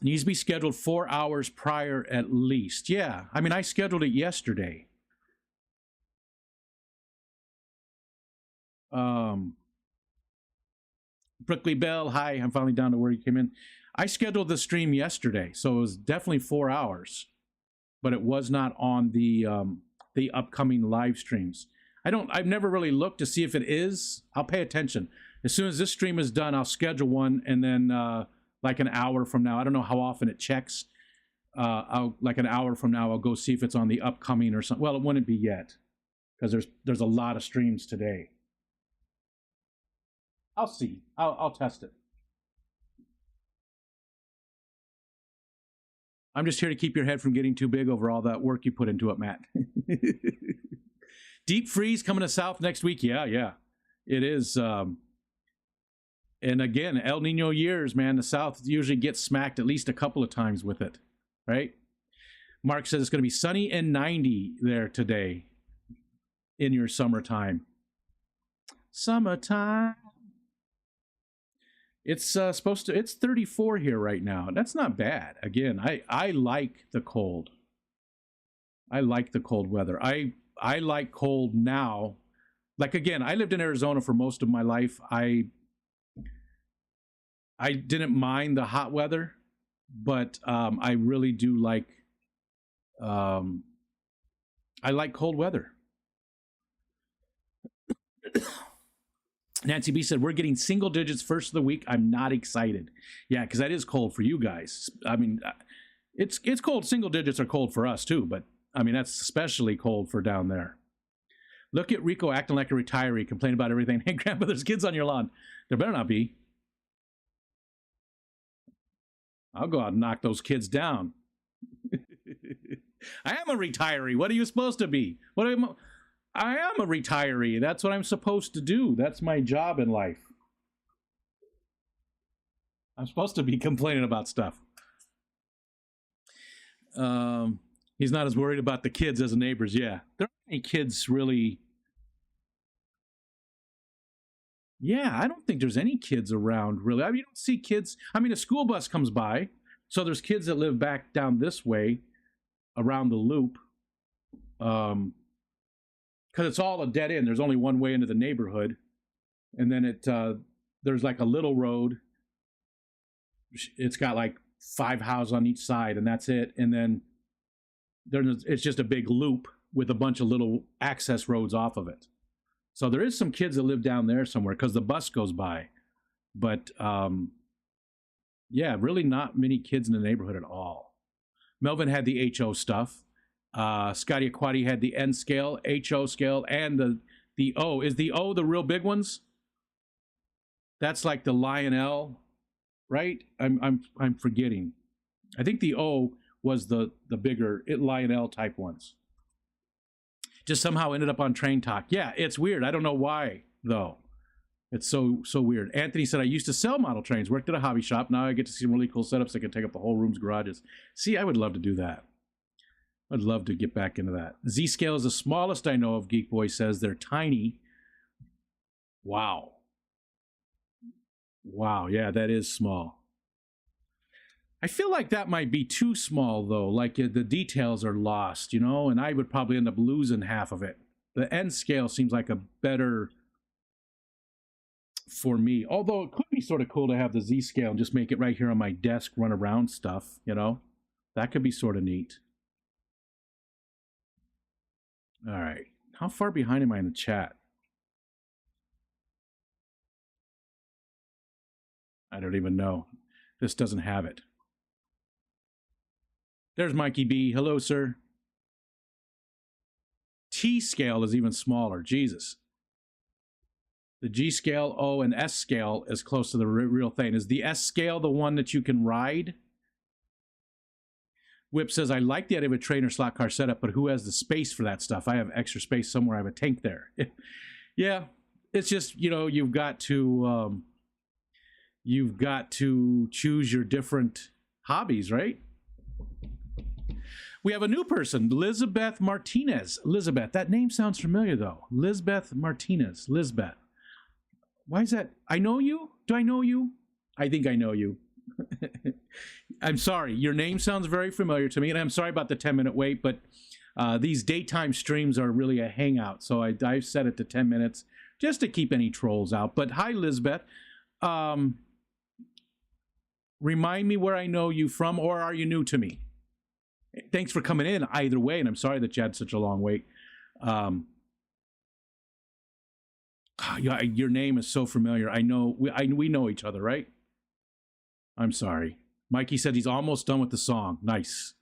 Needs to be scheduled 4 hours prior at least. Yeah, I mean, I scheduled it yesterday. Brickley Bell, hi, I'm finally down to where you came in. I scheduled the stream yesterday, so it was definitely 4 hours, but it was not on the upcoming live streams. I've never really looked to see if it is. I'll pay attention. As soon as this stream is done, I'll schedule one, and then like an hour from now, I don't know how often it checks. Like an hour from now, I'll go see if it's on the upcoming or something. Well, it wouldn't be yet because there's a lot of streams today. I'll see. I'll test it. I'm just here to keep your head from getting too big over all that work you put into it, Matt. Deep freeze coming to South next week. Yeah. It is. And again, El Nino years, man, the South usually gets smacked at least a couple of times with it, right? Mark says it's going to be sunny and 90 there today in your summertime. Summertime. It's it's 34 here right now. That's not bad. Again, I like the cold. I like the cold weather. I like cold now. Like, again, I lived in Arizona for most of my life. I didn't mind the hot weather, but I really do like I like cold weather. Nancy B said, we're getting single digits first of the week. I'm not excited. Yeah, because that is cold for you guys. I mean, it's cold. Single digits are cold for us too, but I mean, that's especially cold for down there. Look at Rico acting like a retiree, complaining about everything. Hey, Grandpa, there's kids on your lawn. There better not be. I'll go out and knock those kids down. I am a retiree. What are you supposed to be? I am a retiree. That's what I'm supposed to do. That's my job in life. I'm supposed to be complaining about stuff. He's not as worried about the kids as the neighbors. Yeah. There aren't any kids really. Yeah, I don't think there's any kids around, really. I mean, you don't see kids. I mean, a school bus comes by, so there's kids that live back down this way around the loop. Because it's all a dead end. There's only one way into the neighborhood. And then there's like a little road. It's got like 5 houses on each side, and that's it. And then it's just a big loop with a bunch of little access roads off of it. So there is some kids that live down there somewhere because the bus goes by. But, yeah, really not many kids in the neighborhood at all. Melvin had the HO stuff. Scotty Aquati had the N scale, HO scale, and the O. Is the O the real big ones? That's like the Lionel, right? I'm forgetting. I think the O was the bigger Lionel type ones. Just somehow ended up on Train Talk. Yeah, it's weird. I don't know why, though. It's so weird. Anthony said, I used to sell model trains, worked at a hobby shop. Now I get to see some really cool setups that can take up the whole room's garages. See, I would love to do that. I'd love to get back into that. Z-Scale is the smallest I know of, Geek Boy says. They're tiny. Wow. Wow, yeah, that is small. I feel like that might be too small, though. Like the details are lost, you know, and I would probably end up losing half of it. The N scale seems like a better for me. Although it could be sort of cool to have the Z scale and just make it right here on my desk, run around stuff, you know? That could be sort of neat. All right. How far behind am I in the chat? I don't even know. This doesn't have it. There's Mikey B. Hello, sir. T scale is even smaller. Jesus. The G scale, O, and S scale is close to the real thing. Is the S scale the one that you can ride? Whip says, I like the idea of a train or slot car setup, but who has the space for that stuff? I have extra space somewhere. I have a tank there. Yeah, it's just, you know, you've got to choose your different hobbies, right? We have a new person, Lizbeth Martinez. Lizbeth, that name sounds familiar, though. Lizbeth Martinez. Lizbeth. Why is that? I know you? Do I know you? I think I know you. I'm sorry. Your name sounds very familiar to me, and I'm sorry about the 10-minute wait, but these daytime streams are really a hangout, so I've set it to 10 minutes just to keep any trolls out. But hi, Lizbeth. Remind me where I know you from, or are you new to me? Thanks for coming in either way, and I'm sorry that you had such a long wait. Yeah, your name is so familiar. I know we know each other, right? I'm sorry. Mikey said he's almost done with the song. Nice.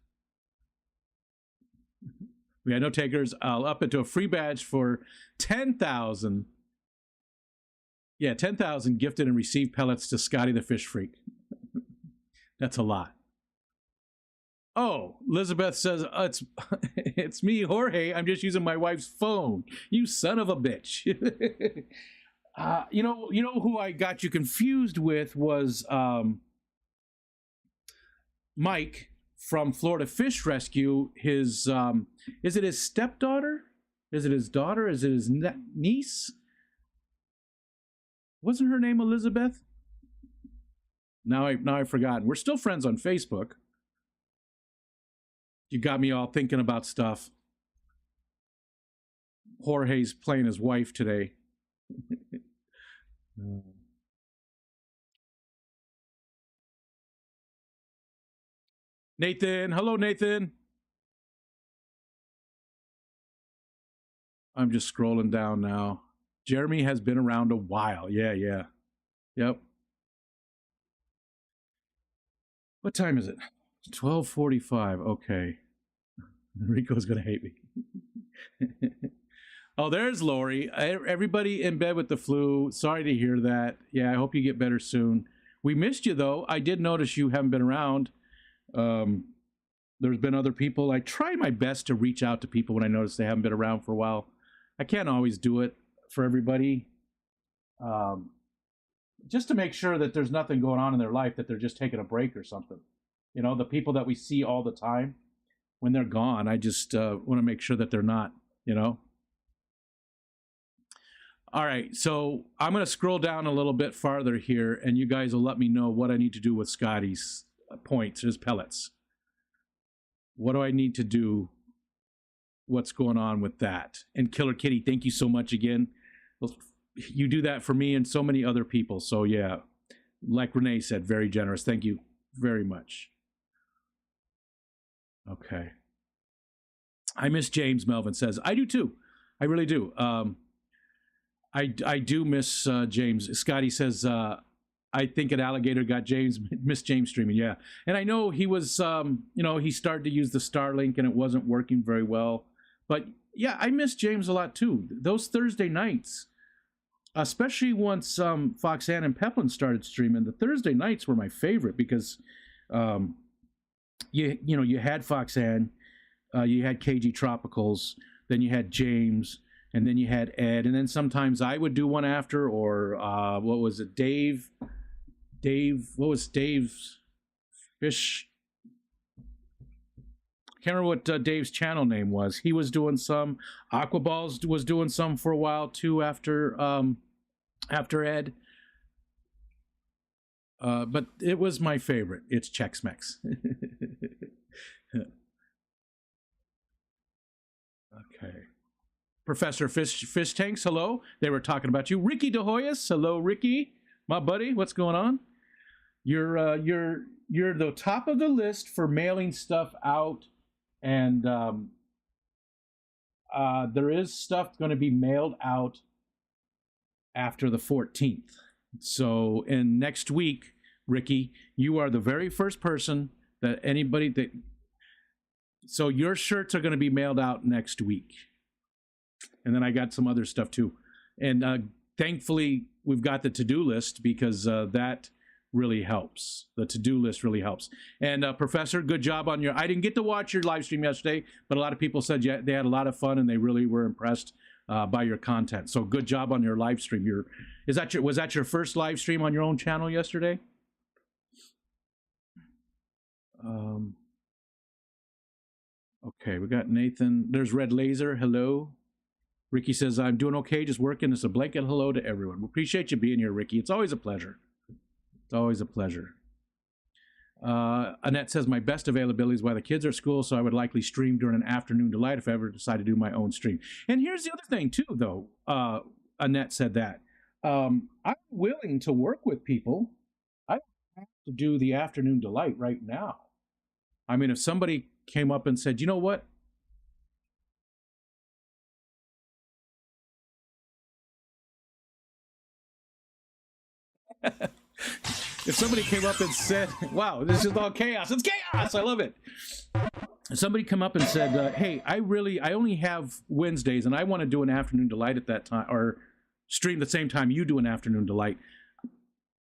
We had no takers. I'll up it to a free badge for 10,000. Yeah, 10,000 gifted and received pellets to Scotty the Fish Freak. That's a lot. Oh, Elizabeth says, it's me, Jorge. I'm just using my wife's phone. You son of a bitch. You know who I got you confused with was Mike from Florida Fish Rescue. His is it his stepdaughter? Is it his daughter? Is it his niece? Wasn't her name Elizabeth? Now I've forgotten. We're still friends on Facebook. You got me all thinking about stuff. Jorge's playing his wife today. Nathan, hello, Nathan. I'm just scrolling down now. Jeremy has been around a while. Yeah. Yep. What time is it? 12:45. Okay. Rico's going to hate me. Oh, there's Lori. Everybody in bed with the flu. Sorry to hear that. Yeah, I hope you get better soon. We missed you, though. I did notice you haven't been around. There's been other people. I try my best to reach out to people when I notice they haven't been around for a while. I can't always do it for everybody. Just to make sure that there's nothing going on in their life, that they're just taking a break or something. You know, the people that we see all the time, when they're gone, I just want to make sure that they're not, you know. All right, so I'm going to scroll down a little bit farther here, and you guys will let me know what I need to do with Scotty's points, his pellets. What do I need to do? What's going on with that? And Killer Kitty, thank you so much again. You do that for me and so many other people. So yeah, like Renee said, very generous. Thank you very much. Okay. I miss James, Melvin says. I do too. I really do. I do miss James. Scotty says, I think an alligator got James, missed James streaming. Yeah. And I know he was, he started to use the Starlink and it wasn't working very well. But yeah, I miss James a lot too. Those Thursday nights, especially once Foxanne and Peplin started streaming, the Thursday nights were my favorite because you had Foxanne, you had KG Tropicals, then you had James, and then you had Ed, and then sometimes I would do one after, or what was it, Dave? What was Dave's fish? Can't remember what Dave's channel name was. He was doing some. Aquaballs was doing some for a while too after Ed. But it was my favorite. It's Chex Mex. Okay. Professor Fish Tanks, hello. They were talking about you. Ricky De Hoyos, hello, Ricky, my buddy. What's going on? You're the top of the list for mailing stuff out, and there is stuff going to be mailed out after the 14th. So, in next week, Ricky, you are the very first person that anybody that. So your shirts are going to be mailed out next week, and then I got some other stuff too, and thankfully we've got the to-do list because that really helps. The to-do list really helps. And Professor, good job on your. I didn't get to watch your live stream yesterday, but a lot of people said they had a lot of fun and they really were impressed by your content. So good job on your live stream. Was that your first live stream on your own channel yesterday? Okay, we got Nathan. There's Red Laser. Hello. Ricky says, I'm doing okay, just working. It's a blanket hello to everyone. We appreciate you being here, Ricky. It's always a pleasure. It's always a pleasure. Annette says, my best availability is while the kids are at school, so I would likely stream during an afternoon delight if I ever decide to do my own stream. And here's the other thing, too, though. Annette said that. I'm willing to work with people. I don't have to do the afternoon delight right now. I mean, if somebody came up and said, you know what? If somebody came up and said, wow, this is all chaos. It's chaos. I love it. If somebody come up and said, hey, I only have Wednesdays and I want to do an afternoon delight at that time, or stream the same time you do an afternoon delight,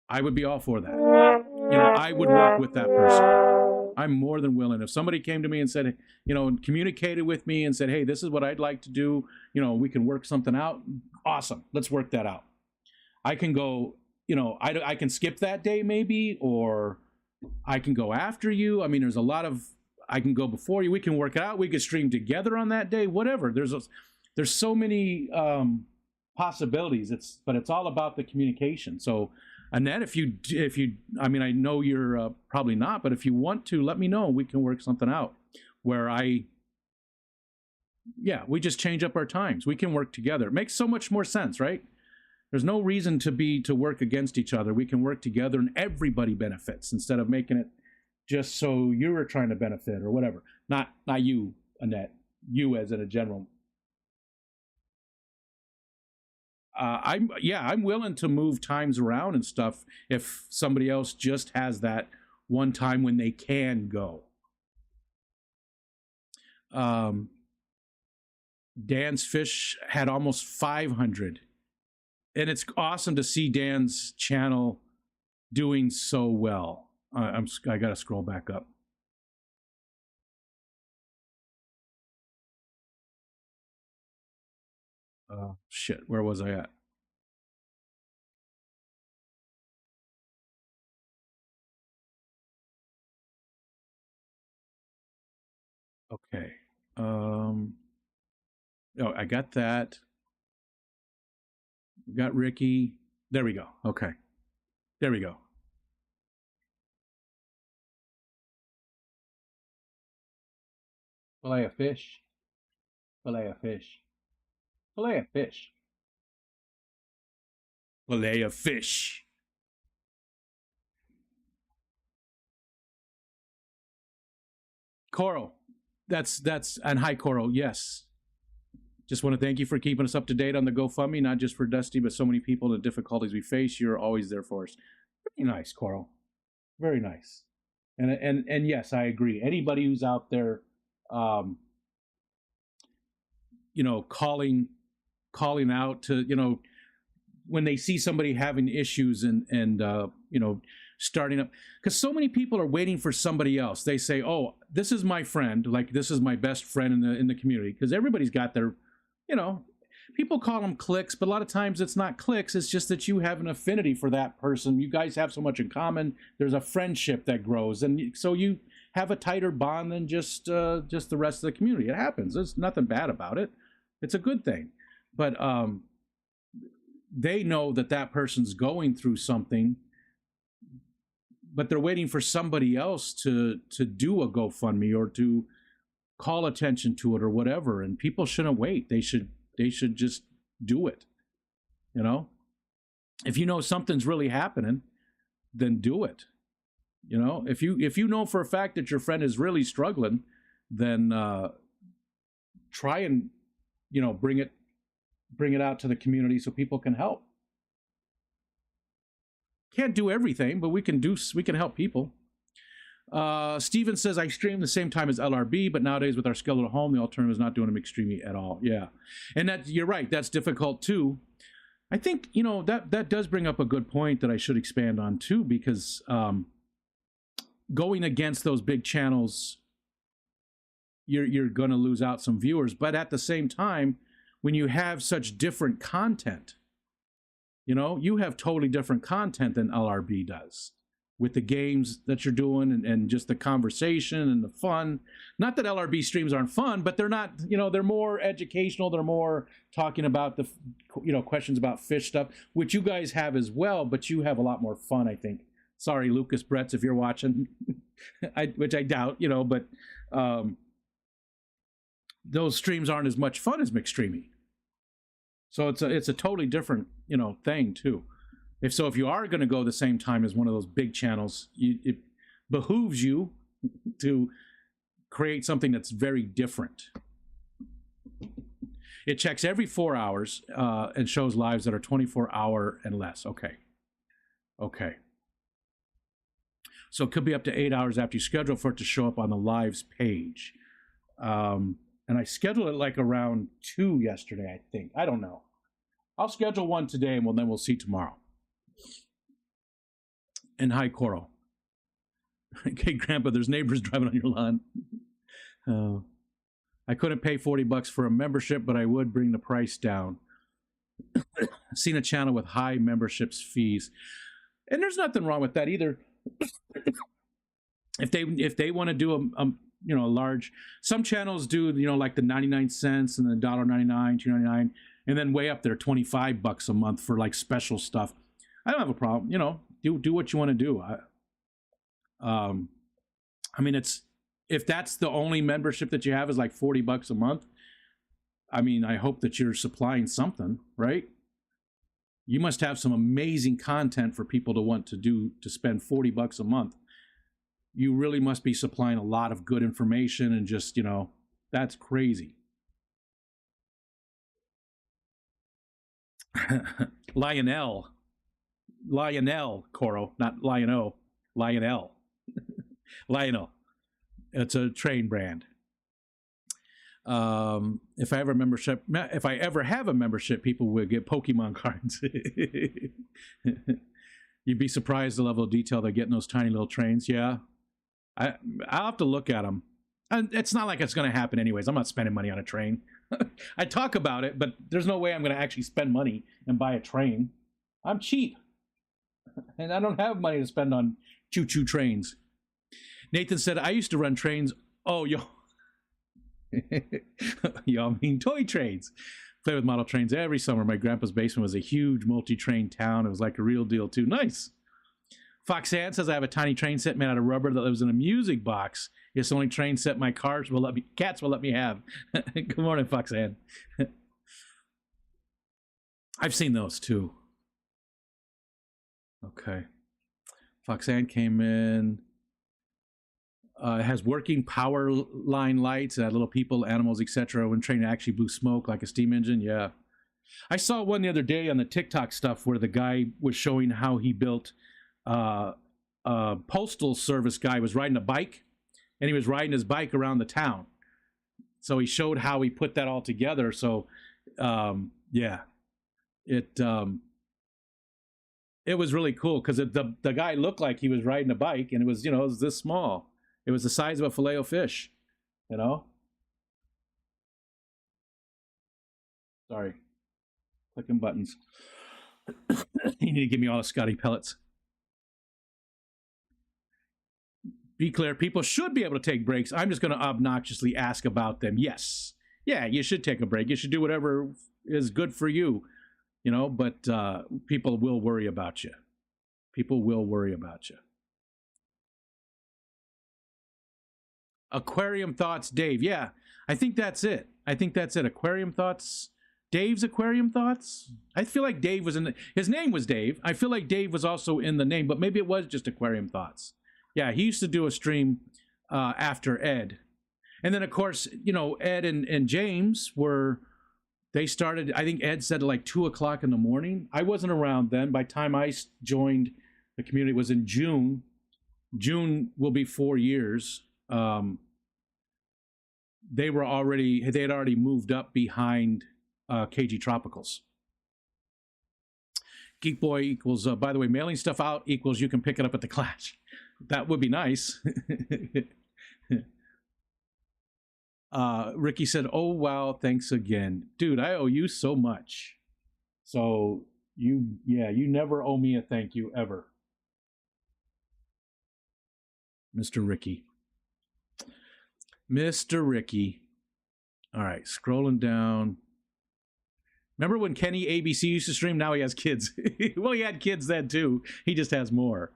I would be all for that. You know, I would work with that person. I'm more than willing. If somebody came to me and said, you know, and communicated with me and said, hey, this is what I'd like to do, you know, we can work something out. Awesome. Let's work that out. I can go, you know, I can skip that day maybe, or I can go after you. I mean, there's a lot of, I can go before you. We can work it out. We could stream together on that day, whatever. There's so many possibilities. But it's all about the communication. So, Annette, if you, I mean, I know you're probably not, but if you want to, let me know. We can work something out where we just change up our times. We can work together. It makes so much more sense, right? There's no reason to work against each other. We can work together and everybody benefits instead of making it just so you're trying to benefit or whatever. Not you, Annette. You as in a general. I'm willing to move times around and stuff if somebody else just has that one time when they can go. Dan's Fish had almost 500. And it's awesome to see Dan's channel doing so well. I got to scroll back up. Shit, where was I at? Okay. Oh, I got that. We got Ricky. There we go. Okay. There we go. Fillet of fish. Fillet of fish. Fillet of fish. Fillet of fish. Coral. That's and hi Coral. Yes. Just want to thank you for keeping us up to date on the GoFundMe, not just for Dusty, but so many people and the difficulties we face. You're always there for us. Very nice, Coral. Very nice. And yes, I agree. Anybody who's out there, you know, calling out to, you know, when they see somebody having issues and you know, starting up, because so many people are waiting for somebody else. They say, oh, this is my friend, like this is my best friend in the community, because everybody's got their, you know, people call them clicks, but a lot of times it's not clicks. It's just that you have an affinity for that person. You guys have so much in common. There's a friendship that grows, and so you have a tighter bond than just the rest of the community. It happens. There's nothing bad about it. It's a good thing. But they know that that person's going through something, but they're waiting for somebody else to do a GoFundMe or to call attention to it or whatever. And people shouldn't wait. They should just do it. You know, if you know something's really happening, then do it. You know, if you know for a fact that your friend is really struggling, then try and, you know, bring it out to the community so people can help. Can't do everything, but we can help people. Steven says, I stream the same time as LRB, but nowadays with our schedule at home, the alternative is not doing them extremely at all. Yeah. And that, you're right, that's difficult too. I think, you know, that does bring up a good point that I should expand on too, because going against those big channels, you're going to lose out some viewers. But at the same time, when you have such different content, you know, you have totally different content than LRB does with the games that you're doing and just the conversation and the fun. Not that LRB streams aren't fun, but they're not, you know, they're more educational. They're more talking about the, you know, questions about fish stuff, which you guys have as well, but you have a lot more fun, I think. Sorry, Lucas Bretz, if you're watching, which I doubt, you know, but those streams aren't as much fun as McStreamy. So it's a totally different, you know, thing too. If you are going to go the same time as one of those big channels, it behooves you to create something that's very different. It checks every 4 hours and shows lives that are 24-hour and less. Okay. So it could be up to 8 hours after you schedule for it to show up on the lives page. And I scheduled it like around 2 yesterday, I think. I don't know. I'll schedule one today, and then we'll see tomorrow. And hi, Coral. Okay, Grandpa, there's neighbors driving on your lawn. I couldn't pay $40 for a membership, but I would bring the price down. Seen a channel with high memberships fees. And there's nothing wrong with that either. If they want to do a you know, a large, some channels do, you know, like the 99 cents and the $1.99, $2.99, and then way up there, $25 a month for like special stuff. I don't have a problem, you know, do what you want to do. I mean, if that's the only membership that you have is like $40 a month, I mean, I hope that you're supplying something, right? You must have some amazing content for people to want to spend $40 a month. You really must be supplying a lot of good information, and just, you know, that's crazy. Lionel, Coro, not Lion-O, Lionel. Lionel. It's a train brand. If I ever have a membership, people would get Pokemon cards. You'd be surprised the level of detail they get in those tiny little trains. Yeah. I'll have to look at them. And it's not like it's going to happen anyways. I'm not spending money on a train. I talk about it, but there's no way I'm going to actually spend money and buy a train. I'm cheap. And I don't have money to spend on choo-choo trains. Nathan said, I used to run trains. Oh, y'all mean toy trains. Play with model trains every summer. My grandpa's basement was a huge multi-train town. It was like a real deal too. Nice. Foxanne says, I have a tiny train set made out of rubber that lives in a music box. It's the only train set my cats will let me have. Good morning, Foxanne. I've seen those too. Okay. Foxanne came in. It has working power line lights, little people, animals, etc. When train actually blew smoke like a steam engine. Yeah. I saw one the other day on the TikTok stuff where the guy was showing how he built a postal service guy was riding a bike, and he was riding his bike around the town. So he showed how he put that all together. So, yeah, it was really cool because the guy looked like he was riding a bike, and it was, you know, it was this small. It was the size of a Filet-O-Fish, you know. Sorry, Clicking buttons. You need to give me all the Scotty pellets. Be clear, people should be able to take breaks. I'm just going to obnoxiously ask about them. Yes. Yeah, you should take a break. You should do whatever is good for you, you know, but people will worry about you. People will worry about you. Aquarium Thoughts, Dave. Yeah, I think that's it. Aquarium Thoughts. Dave's Aquarium Thoughts? I feel like Dave was in the... His name was Dave. I feel like Dave was also in the name, but maybe it was just Aquarium Thoughts. Yeah, he used to do a stream after Ed. And then, of course, you know, Ed and James were... They started, I think Ed said like 2 o'clock in the morning. I wasn't around then. By the time I joined the community, it was in June. June will be 4 years. They had already moved up behind KG Tropicals. Geek Boy equals, by the way, mailing stuff out equals you can pick it up at the Clash. That would be nice. Ricky said, oh, wow, thanks again. Dude, I owe you so much. So, you never owe me a thank you, ever. Mr. Ricky. Mr. Ricky. All right, scrolling down. Remember when Kenny ABC used to stream? Now he has kids. Well, he had kids then, too. He just has more.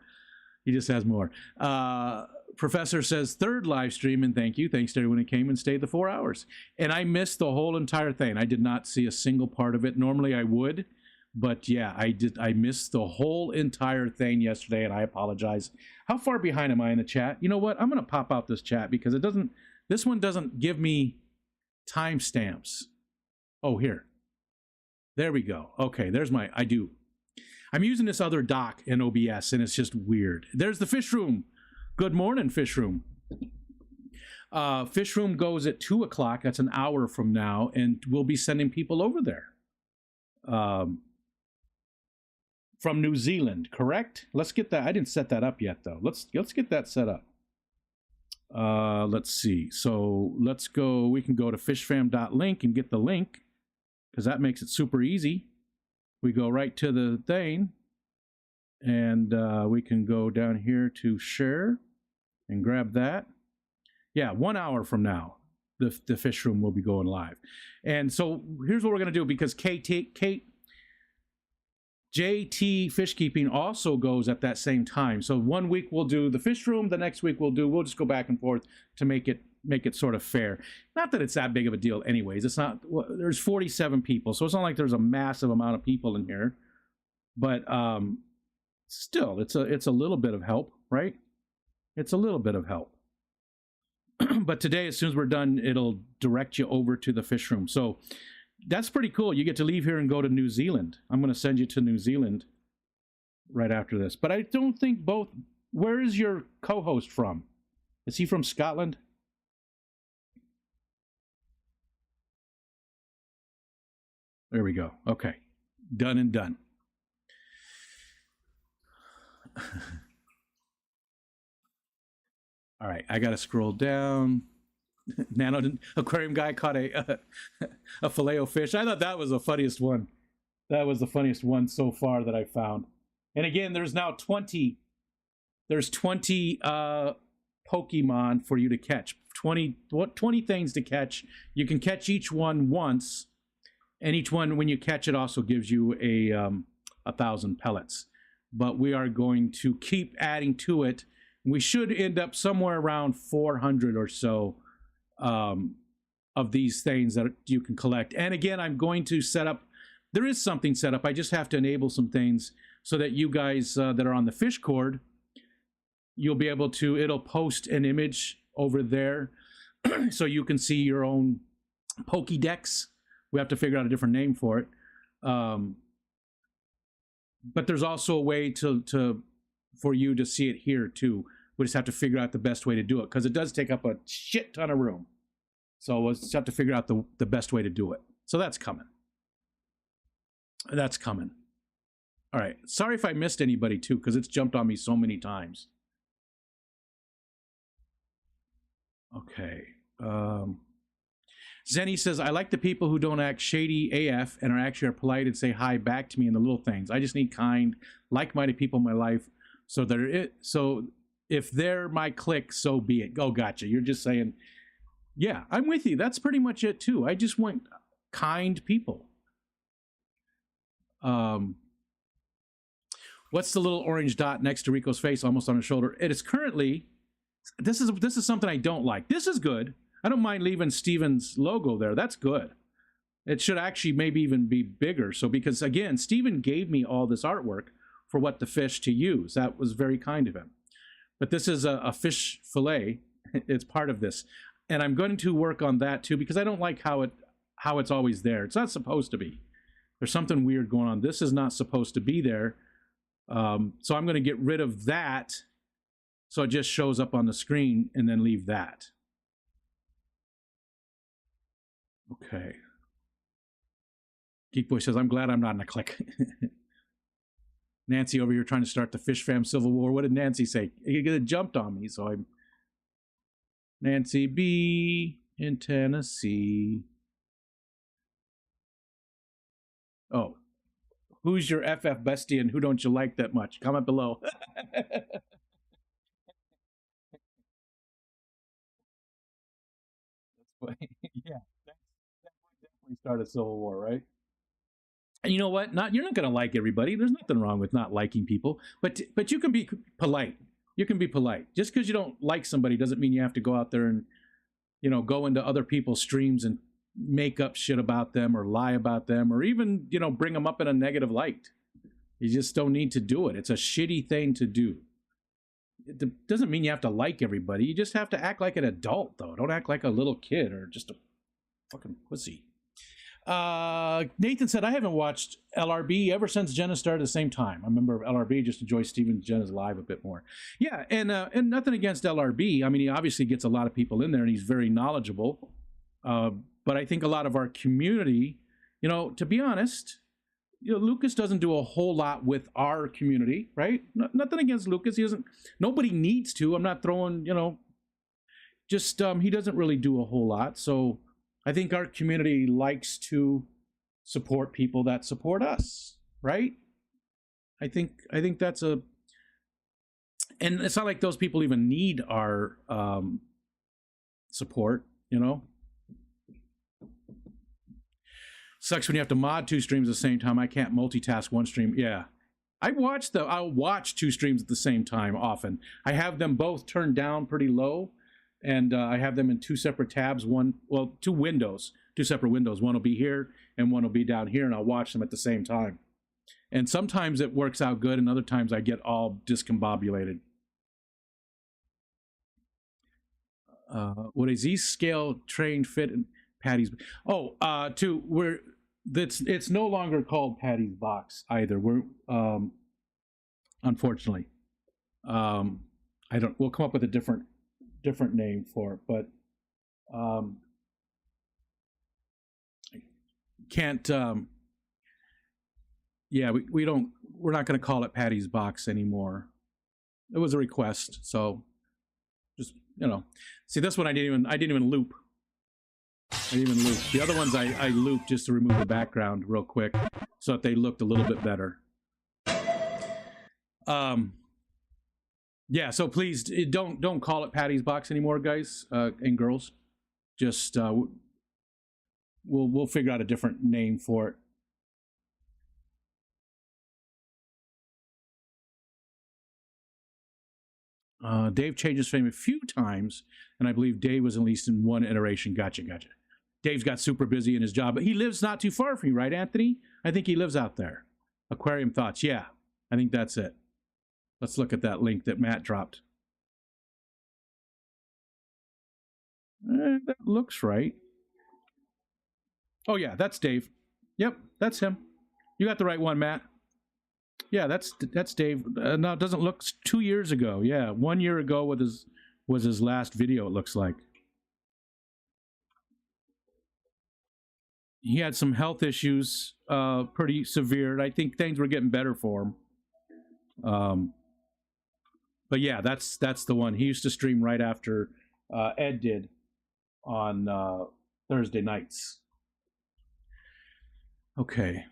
Professor says, third live stream, and thank you. Thanks to everyone who came and stayed the 4 hours. And I missed the whole entire thing. I did not see a single part of it. Normally I would. But, yeah, I did. I missed the whole entire thing yesterday, and I apologize. How far behind am I in the chat? You know what? I'm going to pop out this chat because it doesn't... This one doesn't give me timestamps. Oh, here. There we go. Okay, there's my... I'm using this other doc in OBS, and it's just weird. There's the Fish Room. Good morning, Fish Room. Fish Room goes at 2 o'clock. That's an hour from now, and we'll be sending people over there. From New Zealand, correct? Let's get that. I didn't set that up yet, though. Let's get that set up. Let's see. So let's go. We can go to fishfam.link and get the link, because that makes it super easy. We go right to the thing, and we can go down here to share and grab that. Yeah, 1 hour from now, the Fish Room will be going live. And so here's what we're going to do, because JT Fish Keeping also goes at that same time. So 1 week we'll do the Fish Room, the next week we'll just go back and forth to make it sort of fair. Not that it's that big of a deal anyways. It's not, there's 47 people, so it's not like there's a massive amount of people in here. But still, it's a little bit of help, right? It's a little bit of help. But today, as soon as we're done, it'll direct you over to the Fish Room. So that's pretty cool. You get to leave here and go to New Zealand. I'm going to send you to New Zealand right after this. But I don't think both... Where is your co-host from? Is he from Scotland? There we go. Okay. Done and done. All right. I got to scroll down. Nano Aquarium Guy caught a Filet-O-Fish. I thought that was the funniest one. That was the funniest one so far that I found. And again, there's now 20. There's 20 Pokemon for you to catch. 20 things to catch. You can catch each one once. And each one, when you catch it, also gives you a 1,000 pellets. But we are going to keep adding to it. We should end up somewhere around 400 or so of these things that you can collect. And again, I'm going to set up, there is something set up. I just have to enable some things so that you guys that are on the Fishcord, you'll be able to, it'll post an image over there so you can see your own Pokédex. We have to figure out a different name for it. But there's also a way for you to see it here too. We just have to figure out the best way to do it, because it does take up a shit ton of room. So we'll just have to figure out the best way to do it. So that's coming. That's coming. All right. Sorry if I missed anybody too, because it's jumped on me so many times. Okay. Zenny says, I like the people who don't act shady AF and are polite and say hi back to me in the little things. I just need kind, like-minded people in my life. So if they're my clique, so be it. Oh, gotcha. You're just saying, yeah, I'm with you. That's pretty much it too. I just want kind people. What's the little orange dot next to Rico's face, almost on his shoulder? It is currently. This is something I don't like. This is good. I don't mind leaving Steven's logo there. That's good. It should actually maybe even be bigger. So because again, Steven gave me all this artwork for what the fish to use. That was very kind of him. But this is a fish fillet. It's part of this. And I'm going to work on that too because I don't like how it's always there. It's not supposed to be. There's something weird going on. This is not supposed to be there. So I'm going to get rid of that so it just shows up on the screen and then leave that. Okay. Geek Boy says, I'm glad I'm not in a clique. Nancy over here trying to start the Fish Fam Civil War. What did Nancy say? You get jumped on me, so I'm Nancy B in Tennessee. Oh, who's your FF bestie and who don't you like that much? Comment below. Yeah, that would definitely start a civil war, right? And you know what? You're not going to like everybody. There's nothing wrong with not liking people, but you can be polite. You can be polite. Just because you don't like somebody doesn't mean you have to go out there and go into other people's streams and make up shit about them or lie about them or even bring them up in a negative light. You just don't need to do it. It's a shitty thing to do. It doesn't mean you have to like everybody. You just have to act like an adult, though. Don't act like a little kid or just a fucking pussy. Nathan said, I haven't watched LRB ever since Jenna started at the same time. I remember LRB, just enjoy Steven Jenna's live a bit more. Yeah, and nothing against LRB. I mean, he obviously gets a lot of people in there, and he's very knowledgeable. But I think a lot of our community, to be honest, Lucas doesn't do a whole lot with our community, right? Nothing against Lucas. He doesn't. Nobody needs to. I'm not throwing, just he doesn't really do a whole lot. So I think our community likes to support people that support us, right? I think that's and it's not like those people even need our support, Sucks when you have to mod 2 streams at the same time. I can't multitask one stream. Yeah. I'll watch 2 streams at the same time often. I have them both turned down pretty low, and I have them in 2 separate tabs. 2 windows, 2 separate windows. One will be here, and one will be down here, and I'll watch them at the same time. And sometimes it works out good, and other times I get all discombobulated. Would a Z-scale train fit in Patty's? It's no longer called Patty's Box either. We're unfortunately, we'll come up with a different name for it, but can't. Yeah, we're not going to call it Patty's Box anymore. It was a request, so just see this one. I didn't even loop. The other ones I looped just to remove the background real quick so that they looked a little bit better. Yeah, so please don't call it Patty's Box anymore, guys and girls. Just we'll figure out a different name for it. Dave changed his frame a few times, and I believe Dave was at least in one iteration. Gotcha. Dave's got super busy in his job, but he lives not too far from you, right, Anthony? I think he lives out there. Aquarium Thoughts. Yeah, I think that's it. Let's look at that link that Matt dropped. That looks right. Oh, yeah, that's Dave. Yep, that's him. You got the right one, Matt. Yeah, that's Dave. No, it doesn't look 2 years ago. Yeah, 1 year ago was his last video, it looks like. He had some health issues, pretty severe. I think things were getting better for him. But yeah, that's the one. He used to stream right after Ed did on Thursday nights. Okay.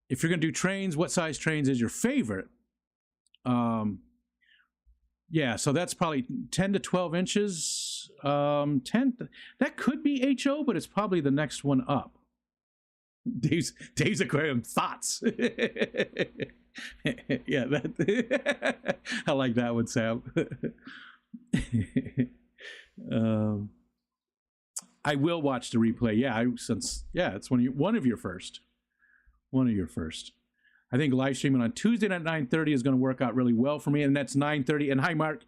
If you're going to do trains, what size trains is your favorite? Yeah, so that's probably 10 to 12 inches. 10, that could be HO, but it's probably the next one up. Dave's Aquarium thoughts. Yeah, that I like that one, Sam. I will watch the replay. Yeah, it's one of your first. One of your first. I think live streaming on Tuesday at 9:30 is going to work out really well for me, and that's 9:30. And hi, Mark.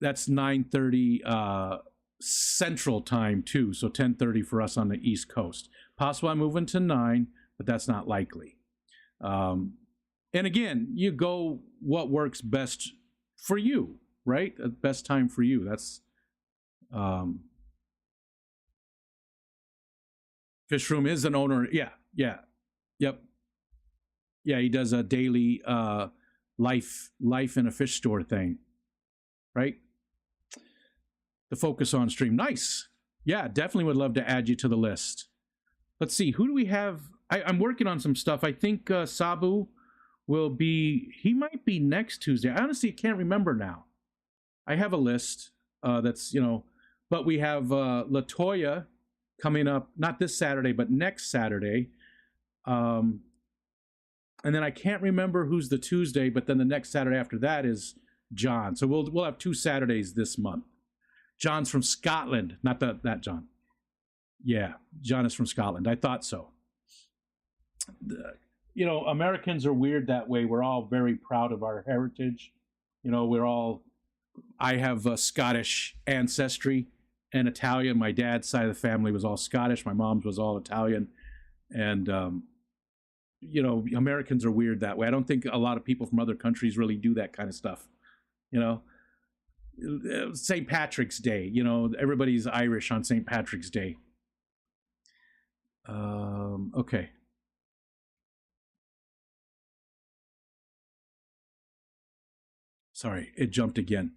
That's 9:30 Central Time too, so 10:30 for us on the East Coast. Possible I'm moving to 9, but that's not likely. And again, you go what works best for you, right? Best time for you. That's Fish Room is an owner. Yeah. Yep. Yeah, he does a daily life in a fish store thing, right? The Focus on stream. Nice. Yeah, definitely would love to add you to the list. Let's see, who do we have? I'm working on some stuff. I think Sabu he might be next Tuesday. I honestly can't remember now. I have a list that's, but we have LaToya coming up, not this Saturday, but next Saturday. And then I can't remember who's the Tuesday, but then the next Saturday after that is John. So we'll have 2 Saturdays this month. John's from Scotland, not that John. Yeah, John is from Scotland. I thought so. Americans are weird that way. We're all very proud of our heritage. I have Scottish ancestry and Italian. My dad's side of the family was all Scottish. My mom's was all Italian. And, Americans are weird that way. I don't think a lot of people from other countries really do that kind of stuff. St. Patrick's Day, everybody's Irish on St. Patrick's Day. Okay. Sorry, it jumped again.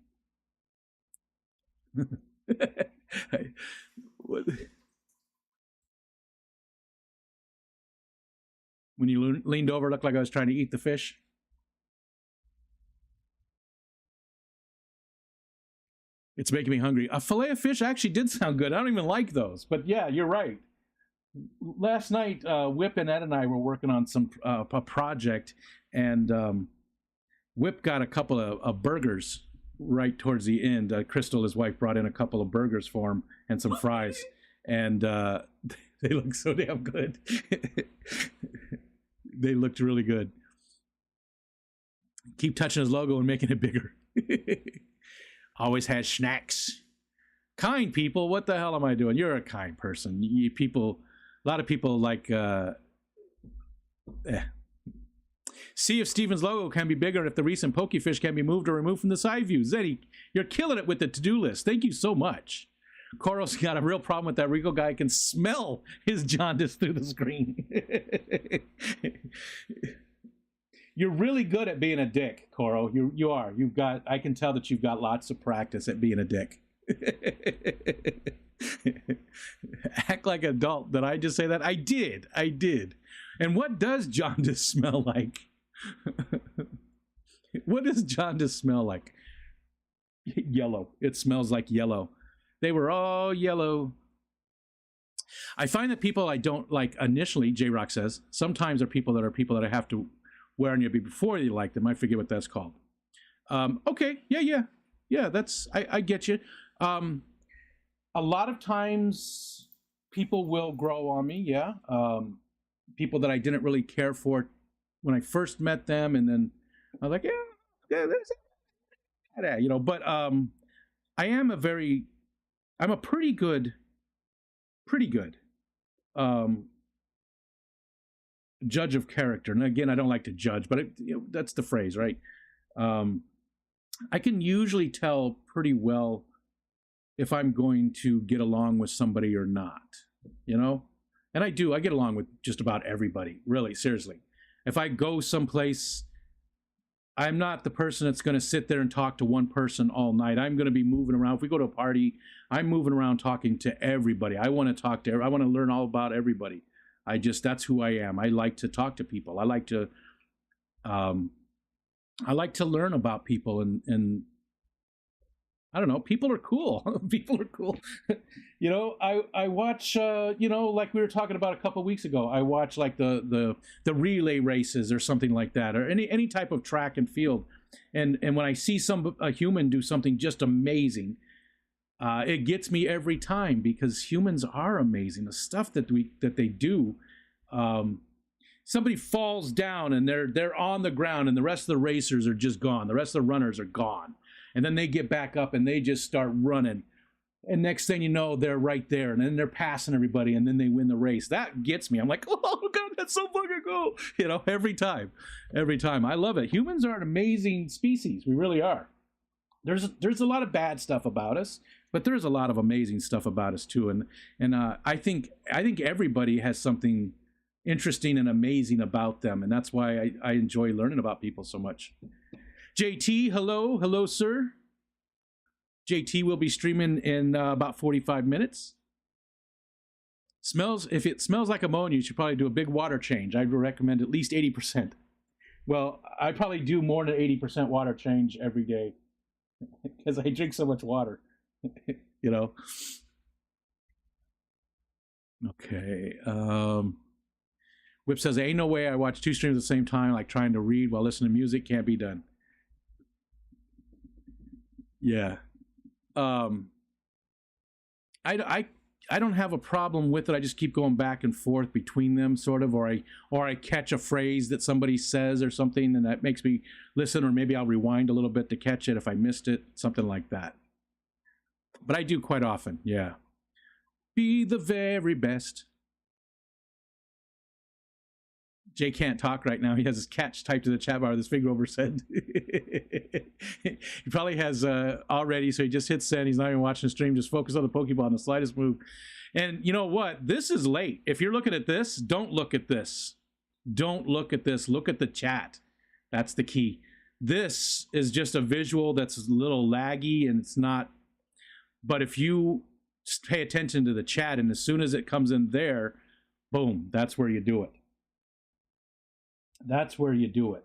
When you leaned over, it looked like I was trying to eat the fish. It's making me hungry. A fillet of fish actually did sound good. I don't even like those, but yeah, you're right. Last night, Whip and Ed and I were working on a project, and Whip got a couple of burgers right towards the end. Crystal, his wife, brought in a couple of burgers for him and some fries, and they look so damn good. They looked really good. Keep touching his logo and making it bigger. Always has snacks. Kind people, what the hell am I doing? You're a kind person. A lot of people like. See if Steven's logo can be bigger, if the recent Pokefish can be moved or removed from the side view. Zeddy, you're killing it with the to-do list. Thank you so much. Coral's got a real problem with that. Rico guy can smell his jaundice through the screen. You're really good at being a dick, Coral. You are. I can tell that you've got lots of practice at being a dick. Act like an adult. Did I just say that? I did. And what does jaundice smell like? What does jaundice smell like? Yellow. It smells like yellow. They were all yellow. I find that people I don't like initially, J-Rock says, sometimes are people that I have to wear on you before you like them. I forget what that's called. Okay. Yeah, that's, I get you. A lot of times people will grow on me. Yeah. People that I didn't really care for when I first met them. And then I was like, yeah, there's that, but I'm a pretty good judge of character. And again, I don't like to judge, but that's the phrase, right? I can usually tell pretty well if I'm going to get along with somebody or not, And I get along with just about everybody, really, seriously. If I go someplace, I'm not the person that's going to sit there and talk to one person all night. I'm going to be moving around. If we go to a party, I'm moving around talking to everybody. I want to talk to, I want to learn all about everybody. That's who I am. I like to talk to people. Um, I like to learn about people, and I don't know. People are cool. People are cool. I watch. Like we were talking about a couple of weeks ago. I watch like the relay races or something like that, or any type of track and field. And when I see a human do something just amazing, it gets me every time, because humans are amazing. The stuff that they do. Somebody falls down and they're on the ground, and the rest of the racers are just gone. The rest of the runners are gone. And then they get back up and they just start running. And next thing you know, they're right there. And then they're passing everybody, and then they win the race. That gets me. I'm like, oh, God, that's so fucking cool. Every time. Every time. I love it. Humans are an amazing species. We really are. There's a lot of bad stuff about us, but there's a lot of amazing stuff about us, too. And I think everybody has something interesting and amazing about them. And that's why I enjoy learning about people so much. JT, hello, sir. JT will be streaming in about 45 minutes. If it smells like ammonia, you should probably do a big water change. I would recommend at least 80%. Well, I probably do more than 80% water change every day because I drink so much water. Okay. Whip says, ain't no way I watch 2 streams at the same time, like trying to read while listening to music. Can't be done. Yeah. I don't have a problem with it. I just keep going back and forth between them, sort of, or I catch a phrase that somebody says or something, and that makes me listen, or maybe I'll rewind a little bit to catch it if I missed it, something like that. But I do quite often, yeah. Be the very best. Jay can't talk right now. He has his catch typed to the chat bar. This finger over said. He probably has already, so he just hits send. He's not even watching the stream. Just focus on the Pokeball, the slightest move. And you know what? This is late. If you're looking at this, don't look at this. Don't look at this. Look at the chat. That's the key. This is just a visual that's a little laggy, and it's not. But if you pay attention to the chat, and as soon as it comes in there, boom, that's where you do it. That's where you do it.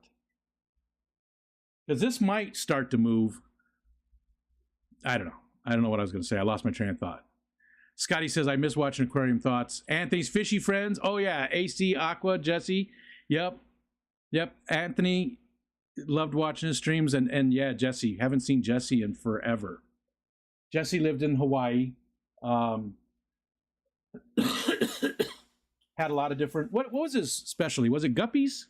Because this might start to move. I don't know. I don't know what I was going to say. I lost my train of thought. Scotty says, I miss watching Aquarium Thoughts. Anthony's Fishy Friends. Oh, yeah. AC, Aqua, Jesse. Yep. Anthony loved watching his streams. And yeah, Jesse. Haven't seen Jesse in forever. Jesse lived in Hawaii. Had a lot of different... What was his specialty? Was it guppies?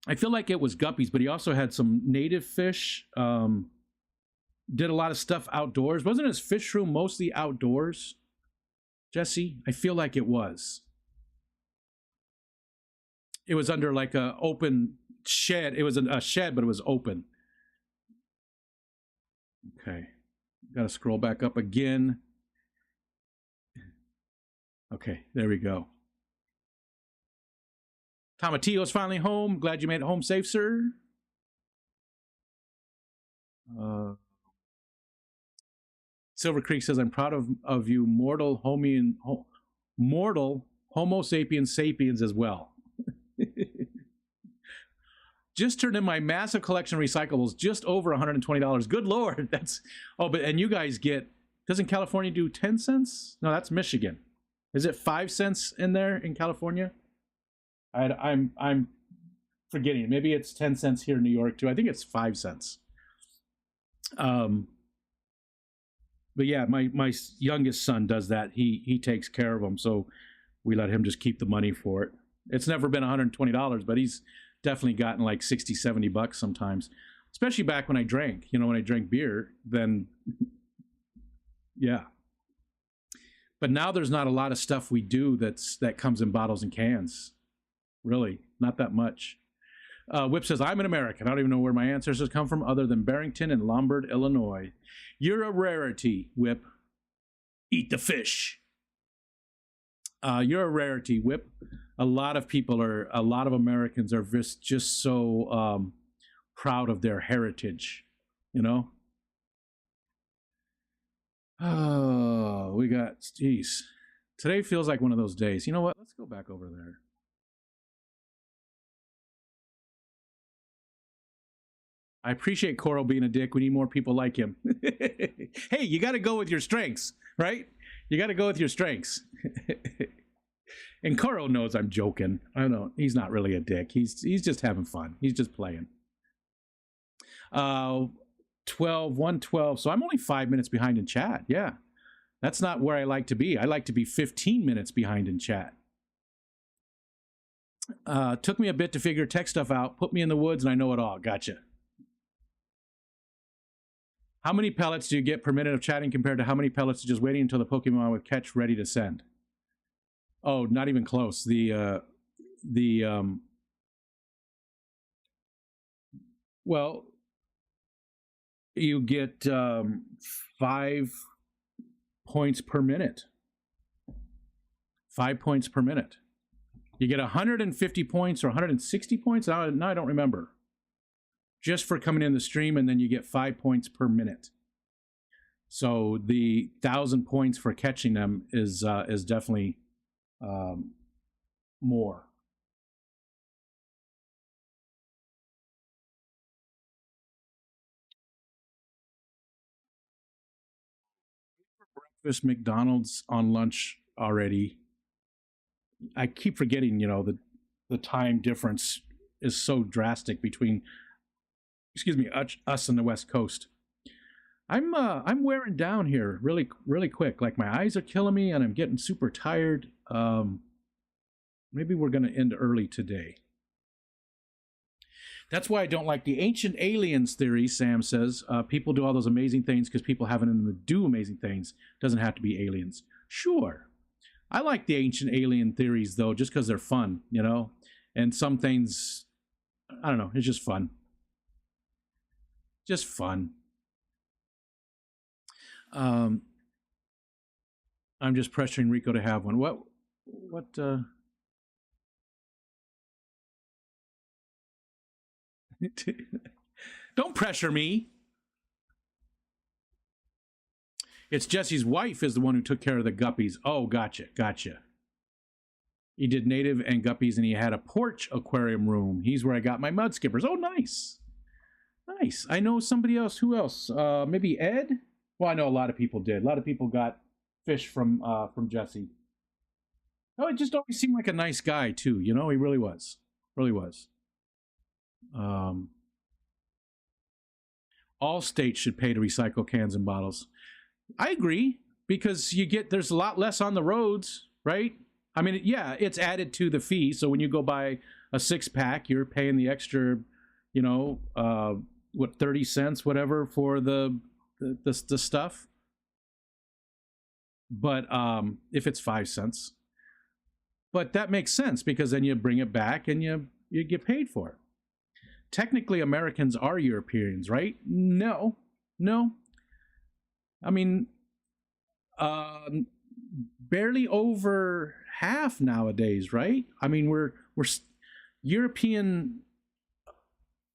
I feel like it was guppies, but he also had some native fish. Did a lot of stuff outdoors. Wasn't his fish room mostly outdoors, Jesse? I feel like it was. It was under like a open shed. It was a shed, but it was open. Okay. Got to scroll back up again. Okay, there we go. Tomatillo's finally home. Glad you made it home safe, sir. Silver Creek says, I'm proud of you, mortal Homo sapiens sapiens as well. Just turned in my massive collection of recyclables, just over $120. Good Lord. And you guys get, doesn't California do 10 cents? No, that's Michigan. Is it 5 cents in there in California? I'm forgetting. Maybe it's 10 cents here in New York too. I think it's 5 cents. But yeah, my youngest son does that. He takes care of them, so we let him just keep the money for it. It's never been $120, but he's definitely gotten like 60, 70 bucks sometimes. Especially back when I drank. When I drank beer, then yeah. But now there's not a lot of stuff we do that comes in bottles and cans. Really, not that much. Whip says, I'm an American. I don't even know where my ancestors come from other than Barrington and Lombard, Illinois. You're a rarity, Whip. Eat the fish. You're a rarity, Whip. A lot of Americans are just so proud of their heritage, you know? Oh, we got, geez. Today feels like one of those days. You know what? Let's go back over there. I appreciate Coral being a dick. We need more people like him. Hey, you got to go with your strengths, right? You got to go with your strengths. And Coral knows I'm joking. I don't. He's not really a dick. He's just having fun. He's just playing. 112. So I'm only 5 minutes behind in chat. Yeah. That's not where I like to be. I like to be 15 minutes behind in chat. Took me a bit to figure tech stuff out. Put me in the woods and I know it all. Gotcha. How many pellets do you get per minute of chatting compared to how many pellets to just waiting until the Pokemon would catch ready to send? Oh, not even close. Well, you get 5 points per minute. 5 points per minute. You get 150 points or 160 points. Now I don't remember. Just for coming in the stream, and then you get 5 points per minute. So the 1,000 points for catching them is definitely more. Breakfast, McDonald's on lunch already. I keep forgetting, you know, the time difference is so drastic between, excuse me, us and the West Coast. I'm wearing down here really quick. Like my eyes are killing me, and I'm getting super tired. Maybe we're gonna end early today. That's why I don't like the ancient aliens theory. Sam says people do all those amazing things because people have it in them to do amazing things. Doesn't have to be aliens. Sure, I like the ancient alien theories though, just because they're fun, you know. And some things, I don't know, it's just fun. Just fun. I'm just pressuring Rico to have one. What don't pressure me. It's Jesse's wife is the one who took care of the guppies. Oh, gotcha. He did native and guppies, and he had a porch aquarium room. He's where I got my mud skippers. Oh, nice. I know somebody else. Who else? Maybe Ed? Well, I know a lot of people did. A lot of people got fish from Jesse. Oh, it just always seemed like a nice guy too. You know, he really was. All states should pay to recycle cans and bottles. I agree, because there's a lot less on the roads, right? I mean, yeah, it's added to the fee. So when you go buy a 6-pack, you're paying the extra, you know, 30 cents, whatever, for the stuff. But if it's 5 cents, but that makes sense, because then you bring it back and you get paid for it. Technically, Americans are Europeans, right? No. I mean, barely over half nowadays, right? I mean, we're European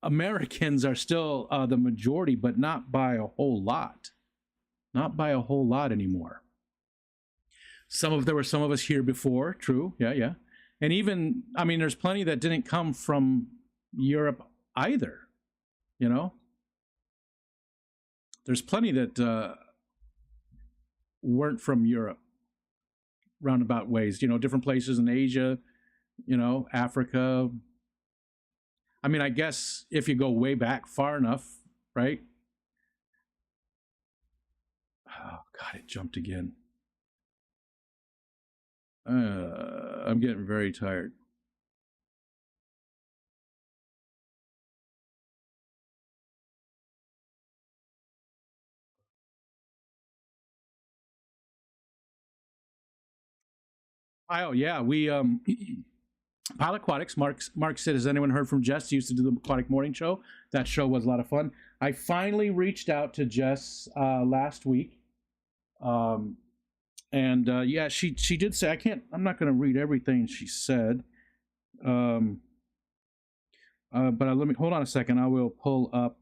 Americans are still the majority, but not by a whole lot. Not by a whole lot anymore. There were some of us here before, true, yeah. And even, I mean, there's plenty that didn't come from Europe either, you know? There's plenty that weren't from Europe, roundabout ways, you know, different places in Asia, you know, Africa. I mean, I guess if you go way back far enough, right? Oh, God, it jumped again. I'm getting very tired. Oh yeah, we Pilot Aquatics. Mark said, "Has anyone heard from Jess? He used to do the Aquatic Morning Show. That show was a lot of fun." I finally reached out to Jess last week, and yeah, she did say, I'm not going to read everything she said. But let me hold on a second. I will pull up.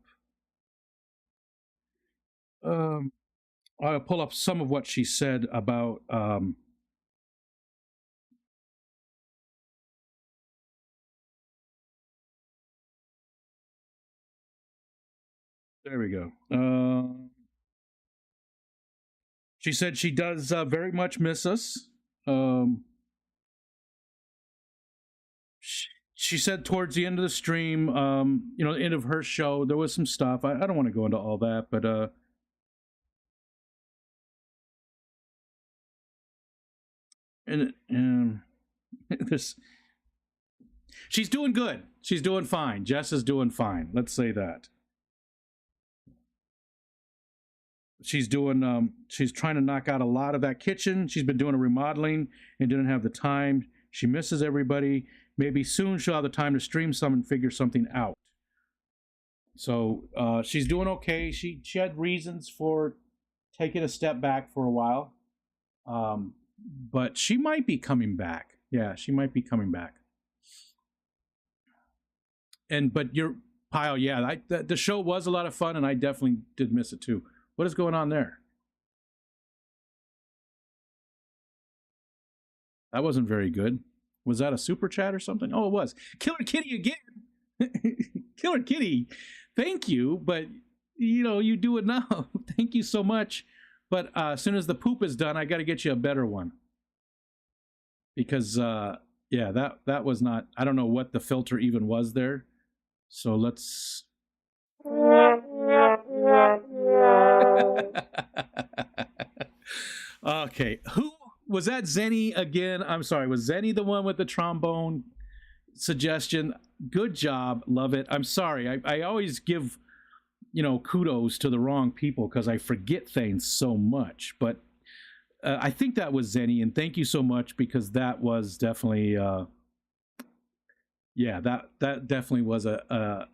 Um, I'll pull up some of what she said about. There we go. She said she does very much miss us. Um, she said towards the end of the stream, the end of her show, there was some stuff. I don't want to go into all that, but and this, she's doing good. She's doing fine. Jess is doing fine. Let's say that. She's doing. She's trying to knock out a lot of that kitchen. She's been doing a remodeling and didn't have the time. She misses everybody. Maybe soon she'll have the time to stream some and figure something out. So she's doing okay. She had reasons for taking a step back for a while, but she might be coming back. Yeah, she might be coming back. But your pile, yeah, the show was a lot of fun, and I definitely did miss it too. What is going on there? That wasn't very good. Was that a super chat or something? Oh, it was. Killer Kitty again. Killer Kitty, thank you, but you do enough. Thank you so much. But as soon as the poop is done, I got to get you a better one. Because yeah, that was not. I don't know what the filter even was there. So let's. Okay, who was that? Zenny again? I'm sorry. Was Zenny the one with the trombone suggestion? Good job, love it. I'm sorry. I always give kudos to the wrong people because I forget things so much. But I think that was Zenny, and thank you so much because that was definitely. Yeah, that definitely was a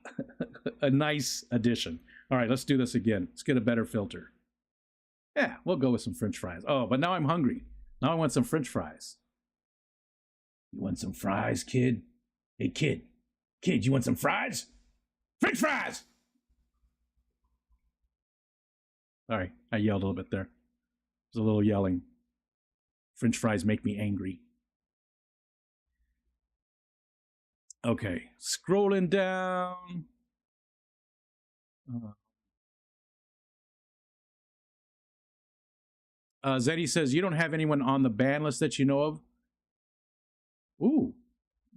a nice addition. All right, let's do this again. Let's get a better filter. Yeah, we'll go with some French fries. Oh, but now I'm hungry. Now I want some French fries. You want some fries, kid? Hey, kid. Kid, you want some fries? French fries! Sorry, I yelled a little bit there. There's a little yelling. French fries make me angry. Okay, scrolling down. Zeddy says, you don't have anyone on the ban list that you know of? Ooh,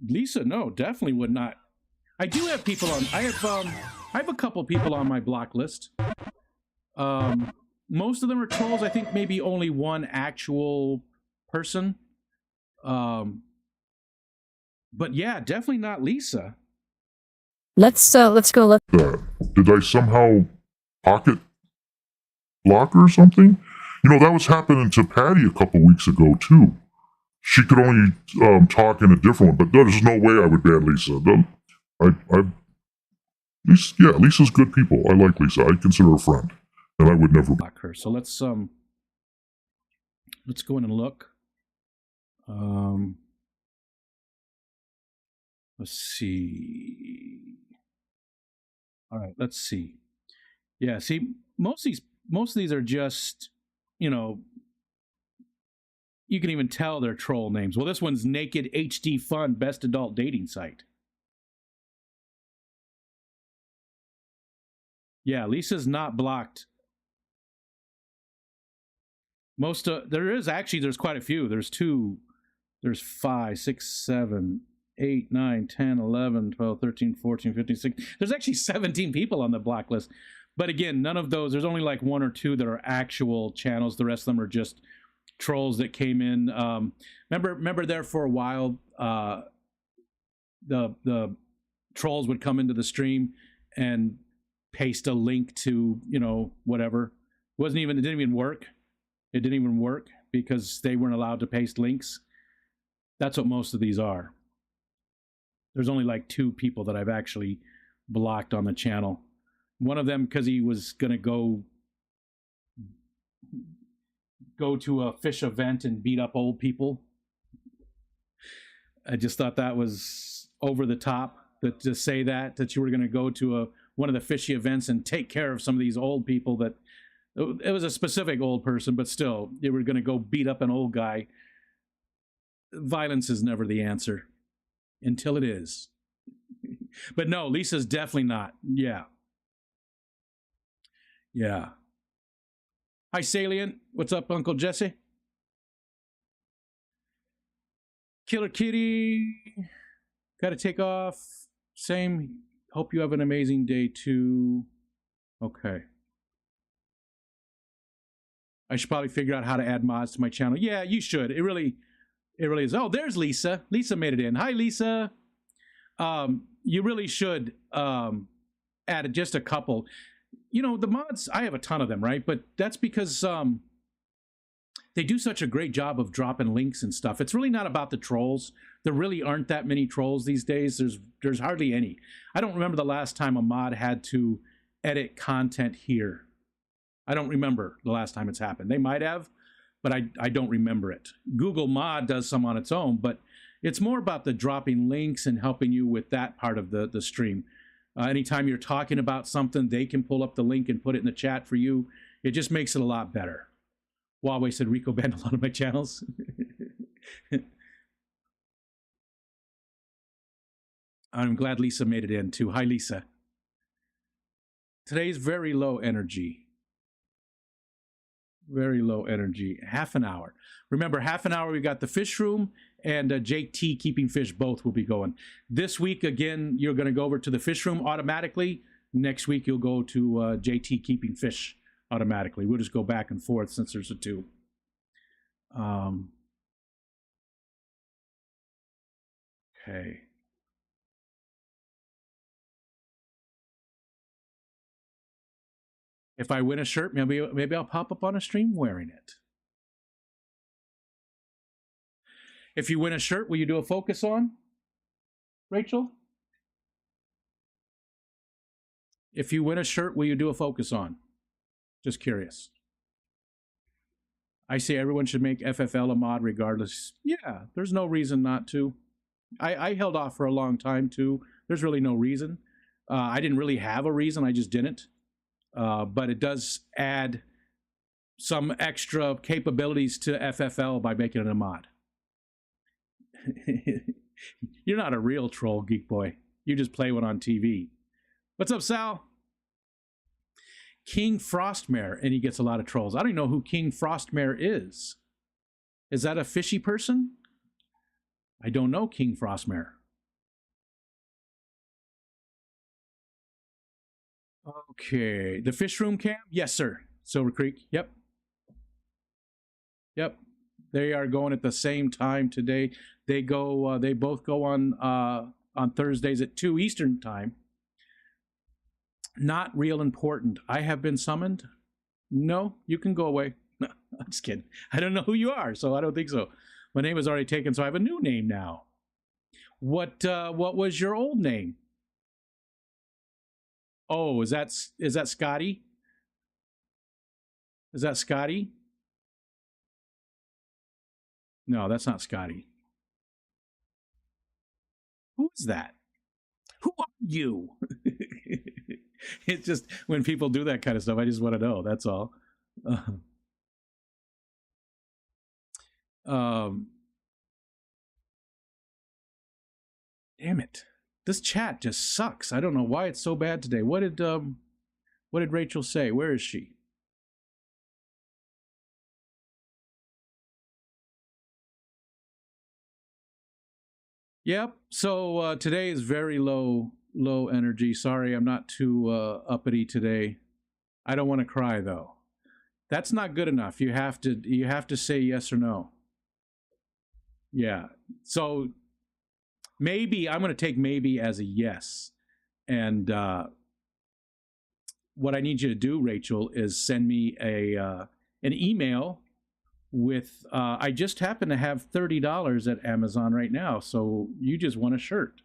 Lisa, no, definitely would not. I do have people on. I have a couple people on my block list. Most of them are trolls. I think maybe only one actual person. But yeah, definitely not Lisa. Let's go look. Did I somehow pocket block her or something? That was happening to Patty a couple weeks ago too. She could only talk in a different one, but there's no way I would ban Lisa. Lisa's good people. I like Lisa. I consider her a friend, and I would never block her. So let's go in and look. Let's see. All right, let's see. Yeah, see, most of these are just, you can even tell they're troll names. Well, this one's Naked HD Fun, best adult dating site. Yeah, Lisa's not blocked. There's quite a few. There's 5, 6, 7, 8, 9, 10, 11, 12, 13, 14, 15, 16. There's actually 17 people on the block list. But again, none of those, there's only like one or two that are actual channels. The rest of them are just trolls that came in. Remember there for a while, the trolls would come into the stream and paste a link to, whatever. It didn't even work. It didn't even work because they weren't allowed to paste links. That's what most of these are. There's only like 2 people that I've actually blocked on the channel. One of them because he was going to go to a fish event and beat up old people. I just thought that was over the top. to say that you were going to go to one of the fishy events and take care of some of these old people. That it was a specific old person, but still, you were going to go beat up an old guy. Violence is never the answer until it is. But no, Lisa's definitely not. Yeah. Hi, Salient. What's up, Uncle Jesse? Killer Kitty. Got to take off. Same. Hope you have an amazing day too. Okay. I should probably figure out how to add mods to my channel. Yeah, you should. It really is. Oh, there's Lisa. Lisa made it in. Hi, Lisa. You really should add just a couple. You know, the mods, I have a ton of them, right? But that's because they do such a great job of dropping links and stuff. It's really not about the trolls. There really aren't that many trolls these days. There's hardly any. I don't remember the last time a mod had to edit content here. I don't remember the last time it's happened. They might have, but I don't remember it. Google Mod does some on its own, but it's more about the dropping links and helping you with that part of the stream. Anytime you're talking about something, they can pull up the link and put it in the chat for you. It just makes it a lot better. Huawei said Rico banned a lot of my channels. I'm glad Lisa made it in too. Hi, Lisa. Today's very low energy. Very low energy. Half an hour. Remember, half an hour we got the fish room and JT Keeping Fish. Both will be going. This week, again, you're going to go over to the fish room automatically. Next week, you'll go to JT Keeping Fish automatically. We'll just go back and forth since there's a two. Okay. If I win a shirt, maybe I'll pop up on a stream wearing it. If you win a shirt, will you do a focus on, Rachel? If you win a shirt, will you do a focus on? Just curious. I say everyone should make FFL a mod regardless. Yeah, there's no reason not to. I held off for a long time too. There's really no reason. I didn't really have a reason. I just didn't. But it does add some extra capabilities to FFL by making it a mod. You're not a real troll, Geek Boy. You just play one on TV. What's up, Sal? King Frostmare, and he gets a lot of trolls. I don't even know who King Frostmare is. Is that a fishy person? I don't know King Frostmare. Okay, the fish room cam? Yes, sir. Silver Creek. Yep. They are going at the same time today. They go. They both go on Thursdays at 2 Eastern time. Not real important. I have been summoned. No, you can go away. No, I'm just kidding. I don't know who you are, so I don't think so. My name is already taken, so I have a new name now. What was your old name? Oh, is that Scotty? Is that Scotty? No, that's not Scotty. Who is that? Who are you? It's just when people do that kind of stuff, I just want to know. That's all. Damn it. This chat just sucks. I don't know why it's so bad today. What did Rachel say? Where is she? Yep. So today is very low energy. Sorry, I'm not too uppity today. I don't want to cry though. That's not good enough. You have to say yes or no. Yeah. So maybe I'm going to take maybe as a yes. And what I need you to do, Rachel, is send me an email with I just happen to have $30 at Amazon right now, so you just want a shirt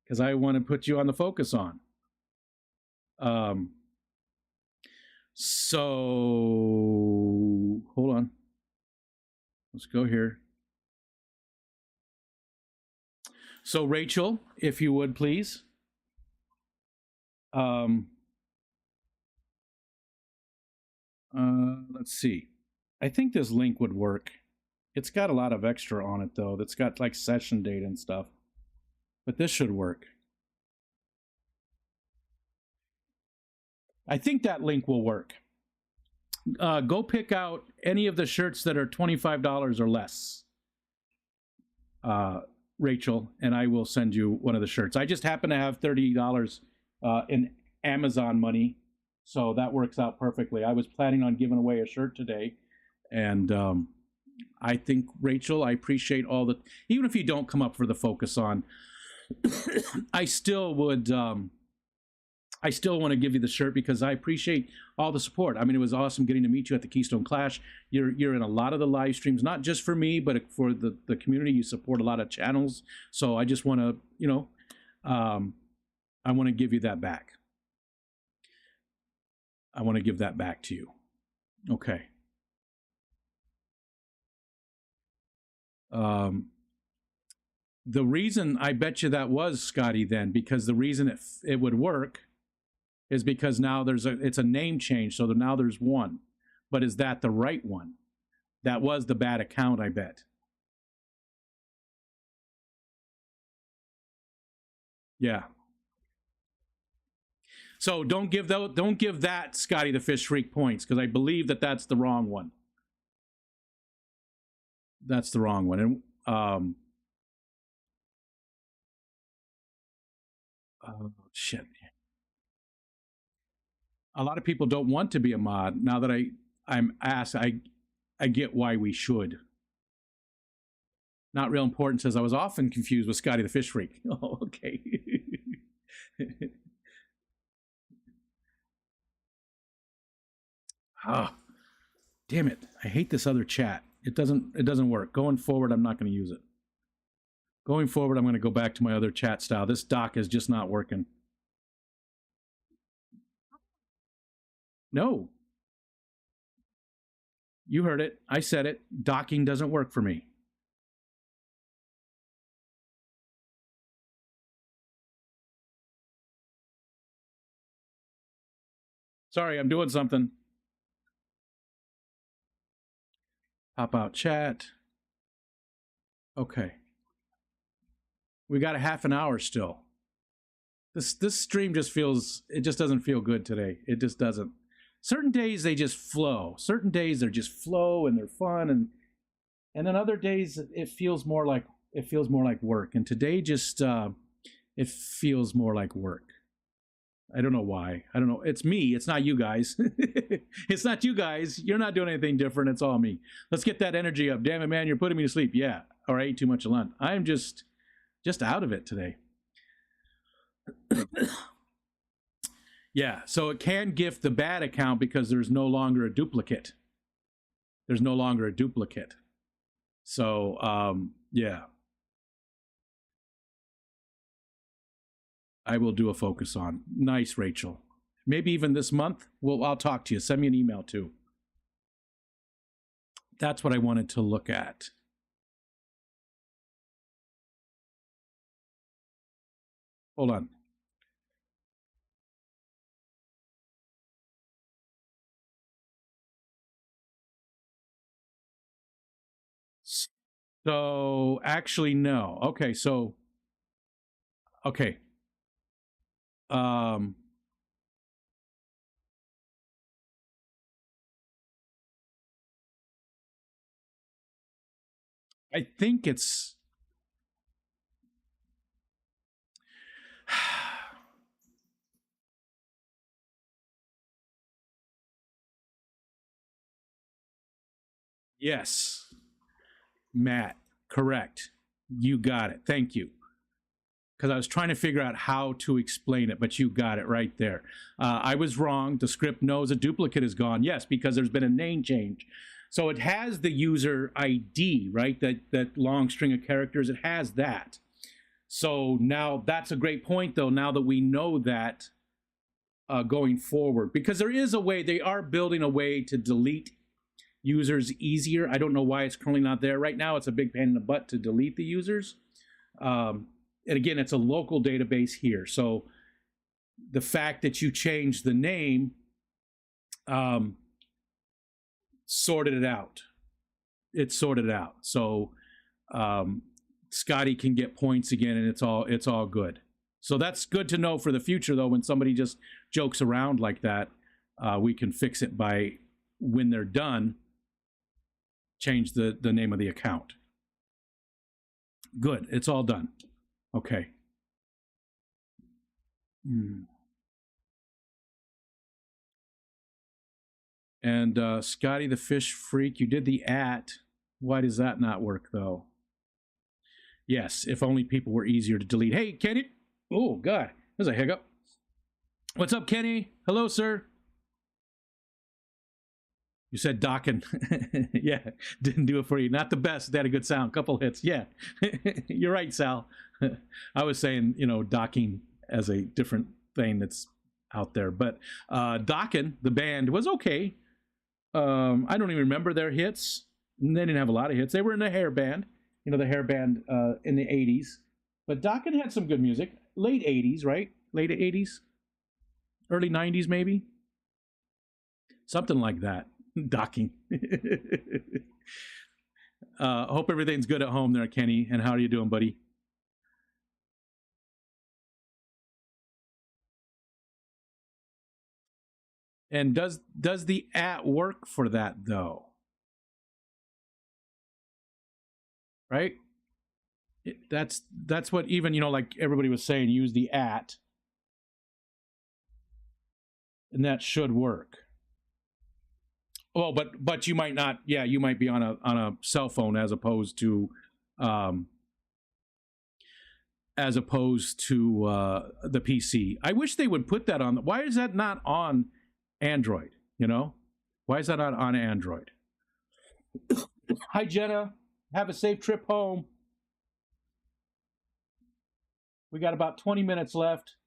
because I want to put you on the focus on. So hold on, let's go here. So Rachel, if you would please. Let's see. I think this link would work. It's got a lot of extra on it though. That's got like session data and stuff. But this should work. I think that link will work. Go pick out any of the shirts that are $25 or less, Rachel, and I will send you one of the shirts. I just happen to have $30 in Amazon money, so that works out perfectly. I was planning on giving away a shirt today, and I think, Rachel, I appreciate all the, even if you don't come up for the focus on, I still would, I still want to give you the shirt because I appreciate all the support. I mean, it was awesome getting to meet you at the Keystone Clash. You're in a lot of the live streams, not just for me, but for the community. You support a lot of channels. So I just want to, you know, I want to give you that back. I want to give that back to you. Okay. The reason I bet you that was, Scotty, then, because the reason it would work is because now it's a name change, so now there's one. But is that the right one? That was the bad account, I bet. Yeah. So don't give that Scotty the Fish Freak points, because I believe that's the wrong one. That's the wrong one. And oh shit. A lot of people don't want to be a mod. Now that I'm asked, I get why we should. Not Real Important says, I was often confused with Scotty the Fish Freak. Oh, okay. Ah, damn it. I hate this other chat. It doesn't work. Going forward, I'm not going to use it. Going forward, I'm going to go back to my other chat style. This doc is just not working. No. You heard it. I said it. Docking doesn't work for me. Sorry, I'm doing something. Pop out chat. Okay. We got a half an hour still. This stream just doesn't feel good today. It just doesn't. Certain days they just flow. Certain days they're just flow and they're fun, and then other days it feels more like work. And today just it feels more like work. I don't know why. I don't know. It's me. It's not you guys. It's not you guys. You're not doing anything different. It's all me. Let's get that energy up. Damn it, man. You're putting me to sleep. Yeah. Or I ate too much lunch. I am just out of it today. Yeah, so it can gift the bad account because there's no longer a duplicate. There's no longer a duplicate. So, yeah. I will do a focus on. Nice, Rachel. Maybe even this month. I'll talk to you. Send me an email too. That's what I wanted to look at. Hold on. So actually, no. Okay, so okay. I think it's yes, Matt, correct. You got it. Thank you. Because I was trying to figure out how to explain it, but you got it right there. I was wrong. The script knows a duplicate is gone. Yes, because there's been a name change. So it has the user ID, right? That long string of characters, it has that. So now that's a great point, though, now that we know that going forward. Because there is a way, they are building a way to delete users easier. I don't know why it's currently not there. Right now, it's a big pain in the butt to delete the users. and again, it's a local database here. So the fact that you changed the name sorted it out. It sorted it out. So Scotty can get points again, and it's all good. So that's good to know for the future, though. When somebody just jokes around like that, we can fix it by, when they're done, change the name of the account. Good. It's all done. Okay. And Scotty the Fish Freak, you did the @ Why does that not work, though? Yes, if only people were easier to delete. Hey, Kenny. Oh, God. There's a hiccup. What's up, Kenny? Hello, sir. You said docking. Yeah, didn't do it for you. Not the best. They had a good sound. Couple hits. Yeah, you're right, Sal. I was saying, docking as a different thing that's out there. But Dokken, the band, was okay. I don't even remember their hits. They didn't have a lot of hits. They were in the hair band, the hair band in the 80s. But Dokken had some good music. Late 80s, right? Late 80s? Early 90s, maybe? Something like that. Docking. Hope everything's good at home there, Kenny. And how are you doing, buddy? And does the @ work for that, though? Right? That's what even, like everybody was saying, use the @ and that should work. Well, but you might not. Yeah, you might be on a cell phone as opposed to the PC. I wish they would put that on. Why is that not on Android? Why is that not on Android? Hi, Jenna. Have a safe trip home. We got about 20 minutes left.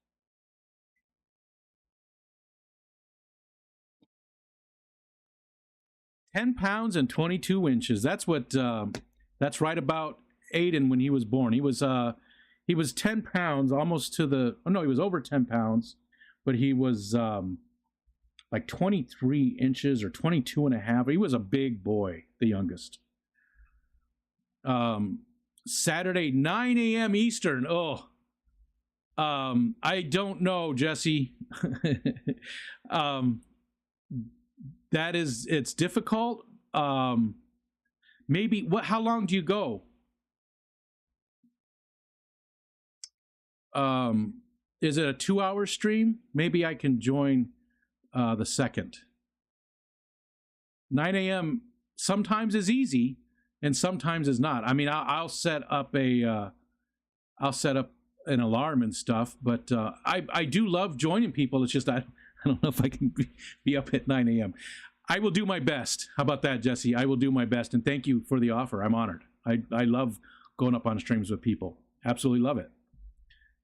£10 and 22 inches. That's what. That's right about Aiden when he was born. He was 10 pounds, almost to the. Oh no, he was over 10 pounds, but he was like 23 inches or 22 and a half. He was a big boy, the youngest. Saturday, 9 a.m. Eastern. Oh, I don't know, Jesse. It's difficult. Maybe how long do you go? Is it a 2-hour stream? Maybe I can join the second. 9 a.m. sometimes is easy and sometimes is not. I mean, I'll set up an alarm and stuff, but I do love joining people. It's just I don't know if I can be up at 9 a.m. I will do my best. How about that, Jesse? I will do my best, and thank you for the offer. I'm honored. I love going up on streams with people. Absolutely love it.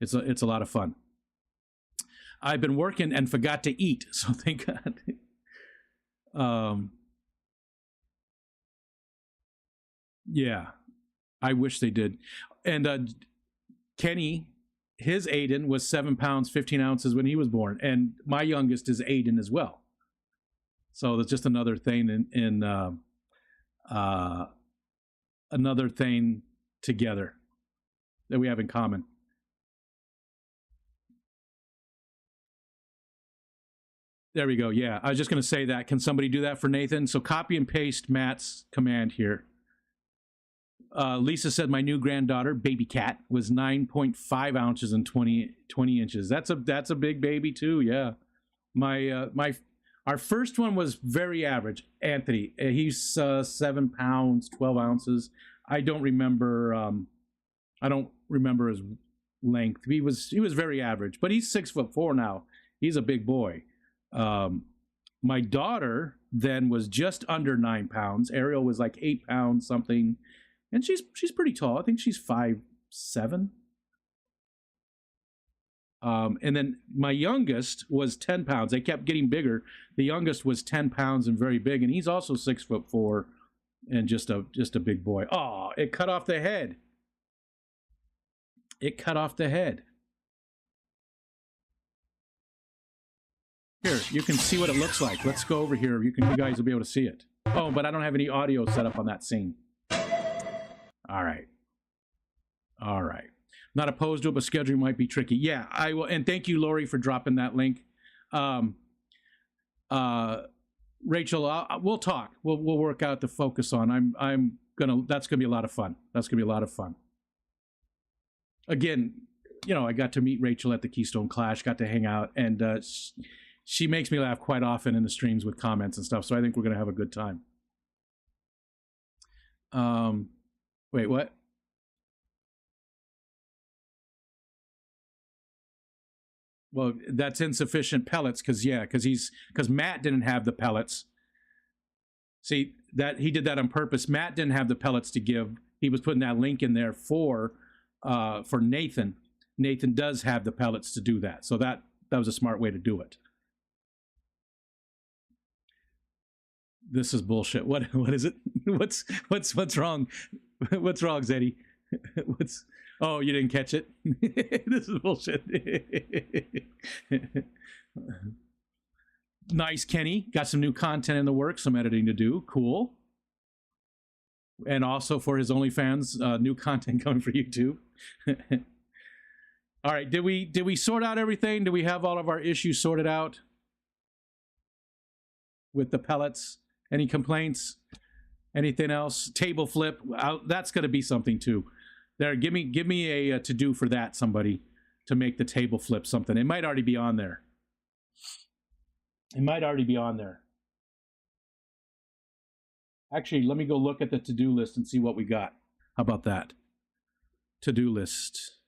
It's a lot of fun. I've been working and forgot to eat, so thank God. Yeah, I wish they did. And Kenny, his Aiden was 7 pounds 15 ounces when he was born, and my youngest is Aiden as well. So that's just another thing another thing together that we have in common. There we go. Yeah, I was just going to say that. Can somebody do that for Nathan? So copy and paste Matt's command here. Lisa said my new granddaughter, baby cat, was 9.5 ounces and 20 inches. That's a big baby too. Yeah, our first one was very average. Anthony, he's 7 pounds 12 ounces. I don't remember his length. He was very average, but he's 6'4" now. He's a big boy. My daughter then was just under 9 pounds. Ariel was like 8 pounds something, and she's pretty tall. I think she's 5'7". And then my youngest was 10 pounds. They kept getting bigger. The youngest was 10 pounds and very big, and he's also 6'4" and just a big boy. Oh, it cut off the head. It cut off the head. Here, you can see what it looks like. Let's go over here. You guys will be able to see it. Oh, but I don't have any audio set up on that scene. All right. All right. Not opposed to it, but scheduling might be tricky. Yeah, I will. And thank you, Lori, for dropping that link. Rachel, we'll talk. We'll work out the focus on. That's gonna be a lot of fun. That's gonna be a lot of fun. Again, I got to meet Rachel at the Keystone Clash, got to hang out, and she makes me laugh quite often in the streams with comments and stuff. So I think we're gonna have a good time. Wait, what? Well, that's insufficient pellets because Matt didn't have the pellets. See, that he did that on purpose. Matt didn't have the pellets to give. He was putting that link in there for Nathan. Nathan does have the pellets to do that. So that was a smart way to do it. This is bullshit. What is it? What's wrong? What's wrong, Zeddy? Oh, you didn't catch it? This is bullshit. Nice, Kenny. Got some new content in the works, some editing to do. Cool. And also for his OnlyFans, new content coming for YouTube. All right, did we sort out everything? Do we have all of our issues sorted out with the pellets? Any complaints? Anything else? Table flip. That's going to be something too. There, give me a to-do for that, somebody, to make the table flip something. It might already be on there. It might already be on there. Actually, let me go look at the to-do list and see what we got. How about that? To-do list.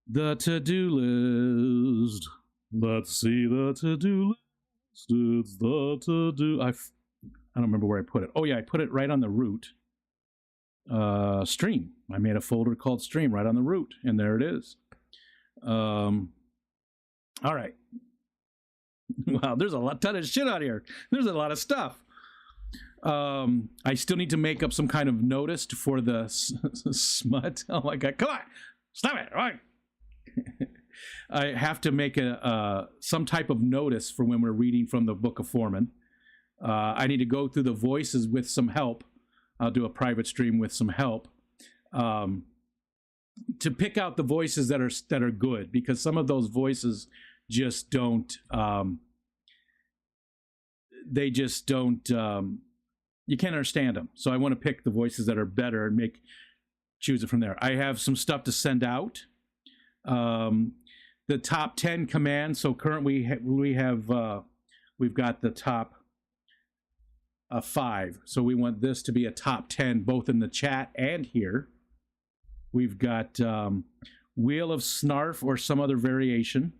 The to-do list. Let's see the to-do list. It's the to-do. I don't remember where I put it. Oh, yeah, I put it right on the root. Stream. I made a folder called Stream right on the root, and there it is. All right. Wow, there's a ton of shit out here. There's a lot of stuff. I still need to make up some kind of notice for the smut. Oh my god, come on, stop it! All right. I have to make some type of notice for when we're reading from the Book of Mormon. I need to go through the voices with some help. I'll do a private stream with some help to pick out the voices that are good, because some of those voices just don't. They just don't. You can't understand them. So I want to pick the voices that are better and choose it from there. I have some stuff to send out. The top 10 commands. So currently we've got the top 5. So we want this to be a top 10, both in the chat and here. We've got Wheel of Snarf or some other variation.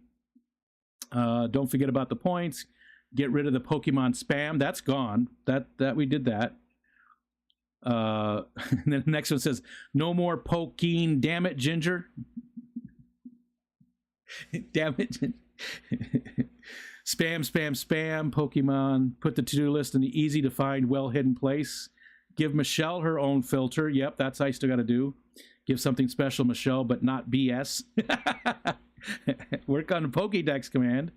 Don't forget about the points. Get rid of the Pokemon spam. That's gone. That we did that. And then the next one says, no more poking. Damn it, Ginger. Damn it. Spam, spam, spam, Pokemon. Put the to-do list in the easy to find, well-hidden place. Give Michelle her own filter. Yep, that's I still got to do. Give something special, Michelle, but not BS. Work on the Pokédex command.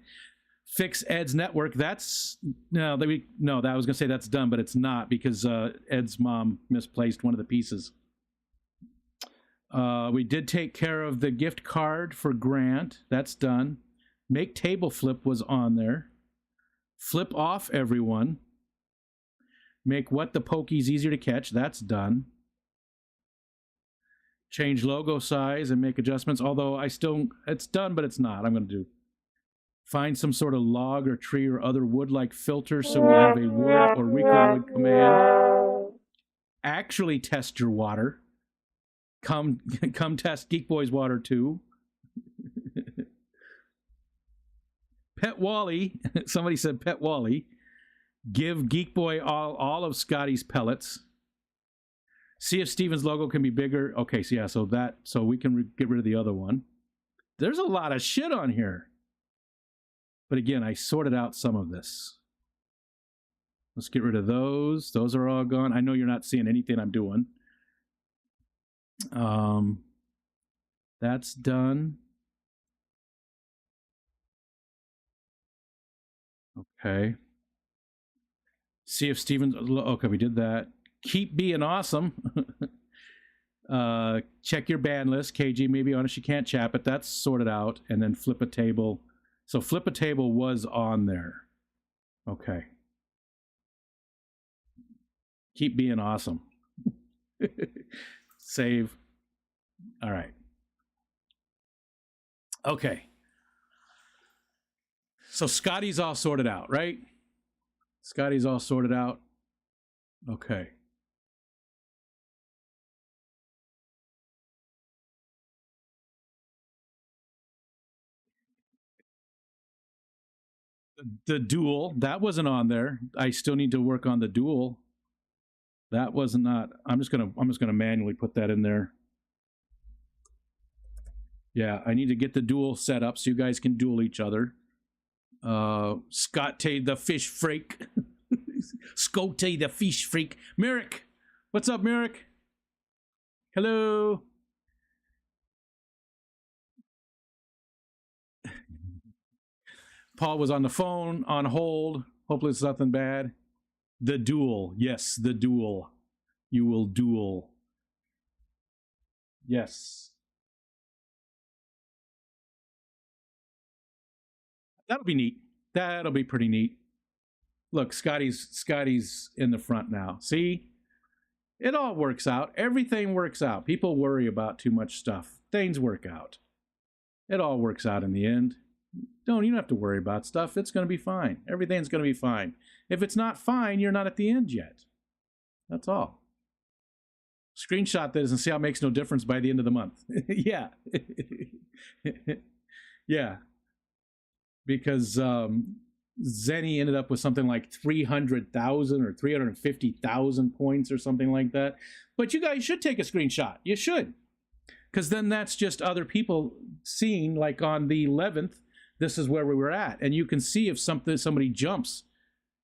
Fix Ed's network. That's I was gonna say that's done, but it's not, because Ed's mom misplaced one of the pieces. We did take care of the gift card for Grant. That's done. Make table flip was on there. Flip off everyone. Make what the Pokies easier to catch. That's done. Change logo size and make adjustments. Although it's done, but it's not. I'm going to do. Find some sort of log or tree or other wood-like filter so we have a wood or Rico wood command. Actually test your water. Come test Geek Boy's water too. Pet Wally. Somebody said Pet Wally. Give Geek Boy all of Scotty's pellets. See if Steven's logo can be bigger. Okay, so we can get rid of the other one. There's a lot of shit on here. But again, I sorted out some of this. Let's get rid of those. Those are all gone. I know you're not seeing anything I'm doing. That's done. Okay. See if Steven's okay. We did that. Keep being awesome. Check your ban list. KG maybe on it. She can't chat, but that's sorted out. And then flip a table. So flip a table was on there. Okay. Keep being awesome. Save. All right. Okay. So Scotty's all sorted out, right? Scotty's all sorted out. Okay. The duel, that wasn't on there. I still need to work on the duel. That was not. I'm just gonna manually put that in there. Yeah, I need to get the duel set up so you guys can duel each other. Scott the fish freak. Scott the fish freak. Merrick, what's up, Merrick? Hello. Paul was on the phone, on hold. Hopefully it's nothing bad. The duel. Yes, the duel. You will duel. Yes. That'll be neat. That'll be pretty neat. Look, Scotty's in the front now. See? It all works out. Everything works out. People worry about too much stuff. Things work out. It all works out in the end. You don't have to worry about stuff. It's going to be fine. Everything's going to be fine. If it's not fine, you're not at the end yet. That's all. Screenshot this and see how it makes no difference by the end of the month. Yeah. Yeah. Because Zenny ended up with something like 300,000 or 350,000 points or something like that. But you guys should take a screenshot. You should. Because then that's just other people seeing, like on the 11th, this is where we were at. And you can see if somebody jumps,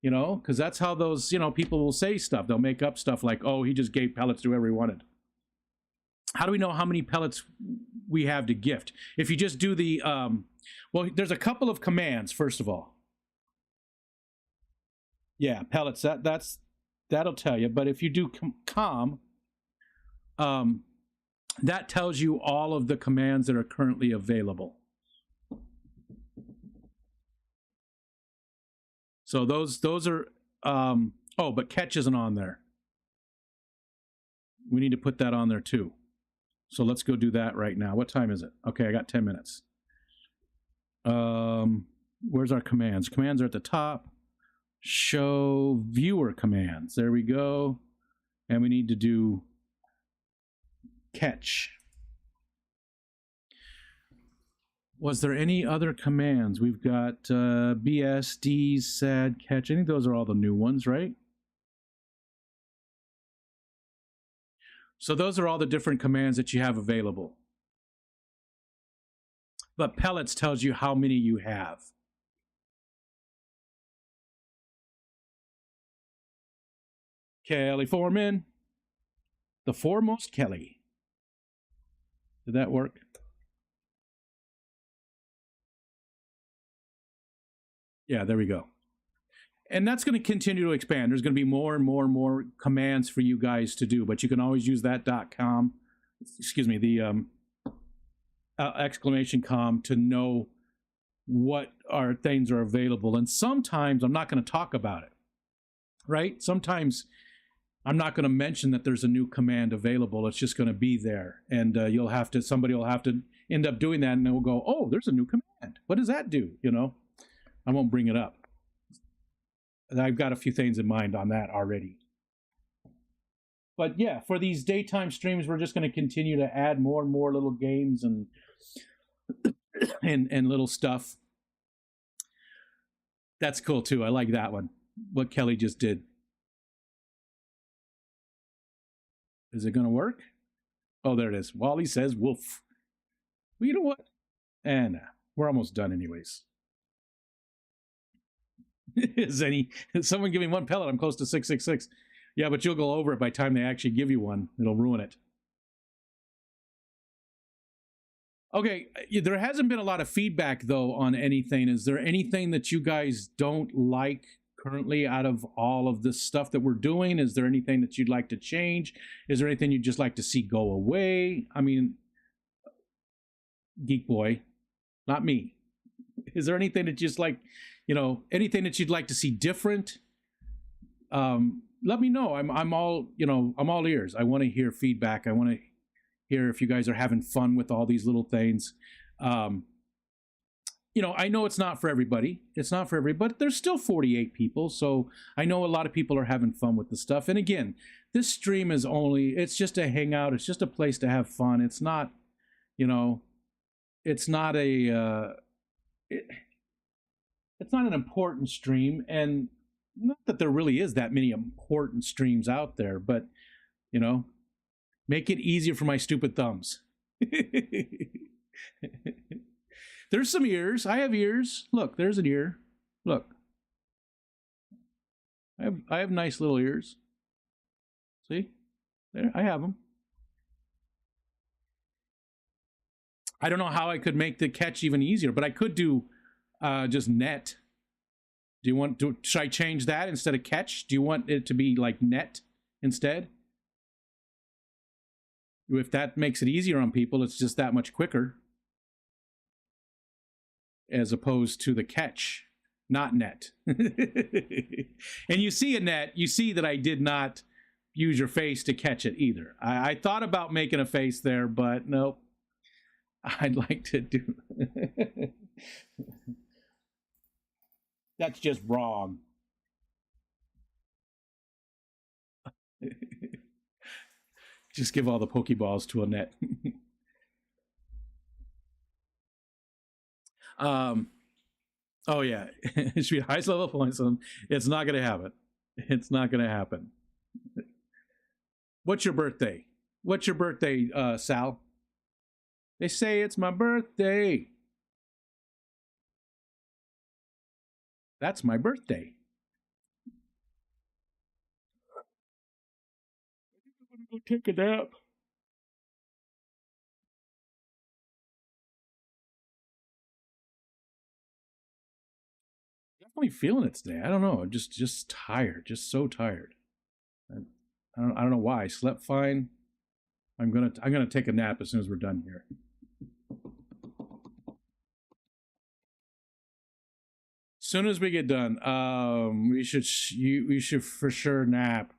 you know, because that's how those, you know, people will say stuff. They'll make up stuff like, oh, he just gave pellets to whoever he wanted. How do we know how many pellets we have to gift? If you just do the, well, there's a couple of commands, first of all. Yeah, pellets, that'll tell you. But if you do com, that tells you all of the commands that are currently available. So those are, oh, but catch isn't on there. We need to put that on there too. So let's go do that right now. What time is it? Okay, I got 10 minutes. Where's our commands? Commands are at the top. Show viewer commands. There we go. And we need to do catch. Was there any other commands? We've got BS, D, sad, catch. I think those are all the new ones, right? So those are all the different commands that you have available. But pellets tells you how many you have. Kelly Foreman. The foremost Kelly. Did that work? Yeah, there we go. And that's going to continue to expand. There's going to be more and more and more commands for you guys to do, but you can always use that .com, excuse me, the exclamation com to know what things are available. And sometimes I'm not going to talk about it, right? Sometimes I'm not going to mention that there's a new command available. It's just going to be there. And somebody will have to end up doing that, and they'll go, oh, there's a new command. What does that do? You know, I won't bring it up. I've got a few things in mind on that already. But yeah, for these daytime streams, we're just going to continue to add more and more little games and little stuff. That's cool too. I like that one. What Kelly just did. Is it going to work? Oh, there it is. Wally says wolf. Well, you know what? And we're almost done anyways. Is someone give me one pellet? I'm close to 666. Yeah, but you'll go over it by the time they actually give you one. It'll ruin it. Okay, there hasn't been a lot of feedback though on anything. Is there anything that you guys don't like currently out of all of this stuff that we're doing? Is there anything that you'd like to change? Is there anything you'd just like to see go away? I mean, Geek Boy, not me. Is there anything that just like, anything that you'd like to see different? Let me know. I'm all, I'm all ears. I want to hear feedback. I want to hear if you guys are having fun with all these little things. I know it's not for everybody. It's not for everybody, but there's still 48 people. So I know a lot of people are having fun with the stuff. And again, this stream is it's just a hangout. It's just a place to have fun. It's not, it's not it's not an important stream. And not that there really is that many important streams out there, but, make it easier for my stupid thumbs. There's some ears. I have ears. Look, there's an ear. Look. I have nice little ears. See? There, I have them. I don't know how I could make the catch even easier, but I could do just net. Should I change that instead of catch? Do you want it to be like net instead? If that makes it easier on people, it's just that much quicker. As opposed to the catch, not net. And you see a net, you see that I did not use your face to catch it either. I thought about making a face there, but nope. I'd like to do... That's just wrong. Just give all the Pokeballs to a net. Oh yeah, it should be highest level points on. It's not gonna happen. It's not gonna happen. What's your birthday? What's your birthday, Sal? They say it's my birthday. That's my birthday. I think I'm gonna go take a nap. Definitely feeling it today. I don't know. I'm just tired. Just so tired. I don't know why. I slept fine. I'm gonna take a nap as soon as we're done here. Soon as we get done, we should for sure nap.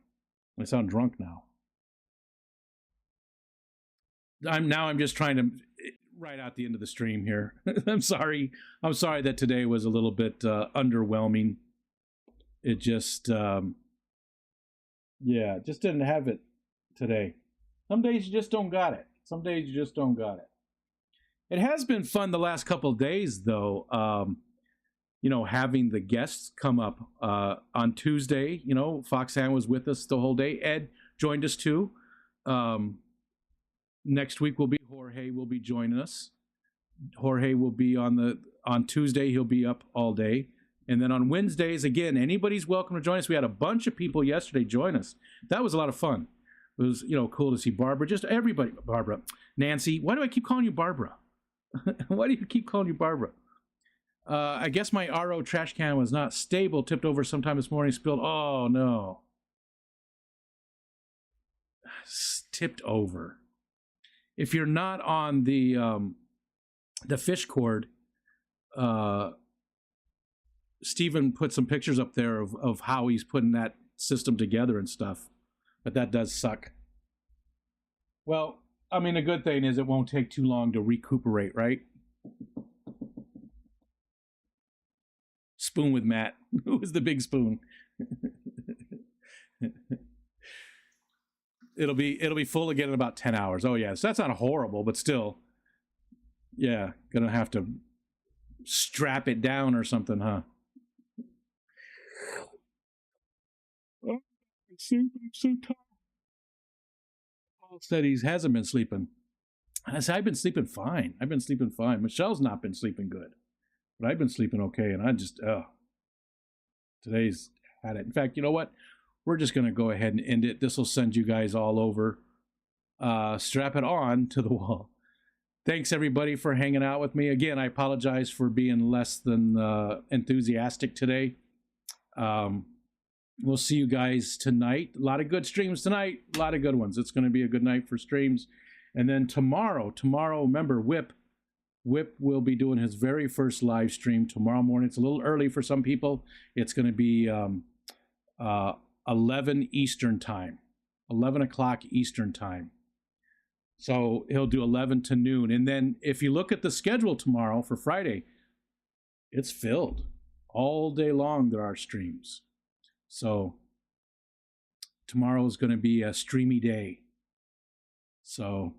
I sound drunk now. I'm just trying to right out the end of the stream here. I'm sorry that today was a little bit underwhelming. It just just didn't have it today. Some days you just don't got it. Some days you just don't got it. It has been fun the last couple of days though. Having the guests come up on Tuesday. Foxanne was with us the whole day. Ed joined us too. Next week will be Jorge will be joining us. Jorge will be on Tuesday. He'll be up all day. And then on Wednesdays, again, anybody's welcome to join us. We had a bunch of people yesterday join us. That was a lot of fun. It was, cool to see Barbara, just everybody. Barbara, Nancy. Why do I keep calling you Barbara? Why do you keep calling you Barbara? I guess my RO trash can was not stable. Tipped over sometime this morning. Spilled. Oh, no. Tipped over. If you're not on the fish cord, Stephen put some pictures up there of how he's putting that system together and stuff. But that does suck. Well, I mean, the good thing is it won't take too long to recuperate, right? Spoon with Matt. Who was the big spoon? It'll be full again in about 10 hours. Oh yeah, so that's not horrible, but still, yeah, gonna have to strap it down or something, huh? Oh, I'm so tired. Paul said he hasn't been sleeping. I said I've been sleeping fine. Michelle's not been sleeping good, but I've been sleeping okay, and I just today's had it. In fact, you know what? We're just going to go ahead and end it. This will send you guys all over. Strap it on to the wall. Thanks everybody for hanging out with me. Again, I apologize for being less than enthusiastic today. We'll see you guys tonight. A lot of good streams tonight. A lot of good ones. It's going to be a good night for streams. And then tomorrow, remember, Whip will be doing his very first live stream tomorrow morning. It's a little early for some people. It's going to be 11 Eastern time, 11 o'clock Eastern time. So he'll do 11 to noon. And then if you look at the schedule tomorrow for Friday, it's filled. All day long there are streams. So tomorrow is going to be a streamy day. So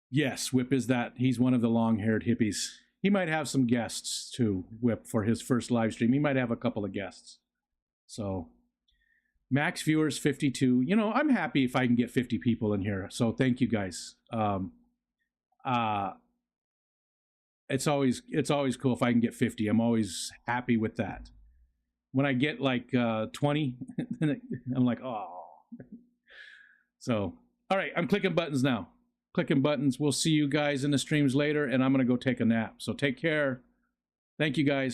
yes, Whip is that. He's one of the long-haired hippies. He might have some guests too, Whip, for his first live stream. He might have a couple of guests. So max viewers 52. You know, I'm happy if I can get 50 people in here. So thank you guys. It's always cool if I can get 50. I'm always happy with that. When I get like 20, I'm like, oh. So, all right, I'm clicking buttons now. Clicking buttons. We'll see you guys in the streams later, and I'm going to go take a nap. So take care. Thank you guys.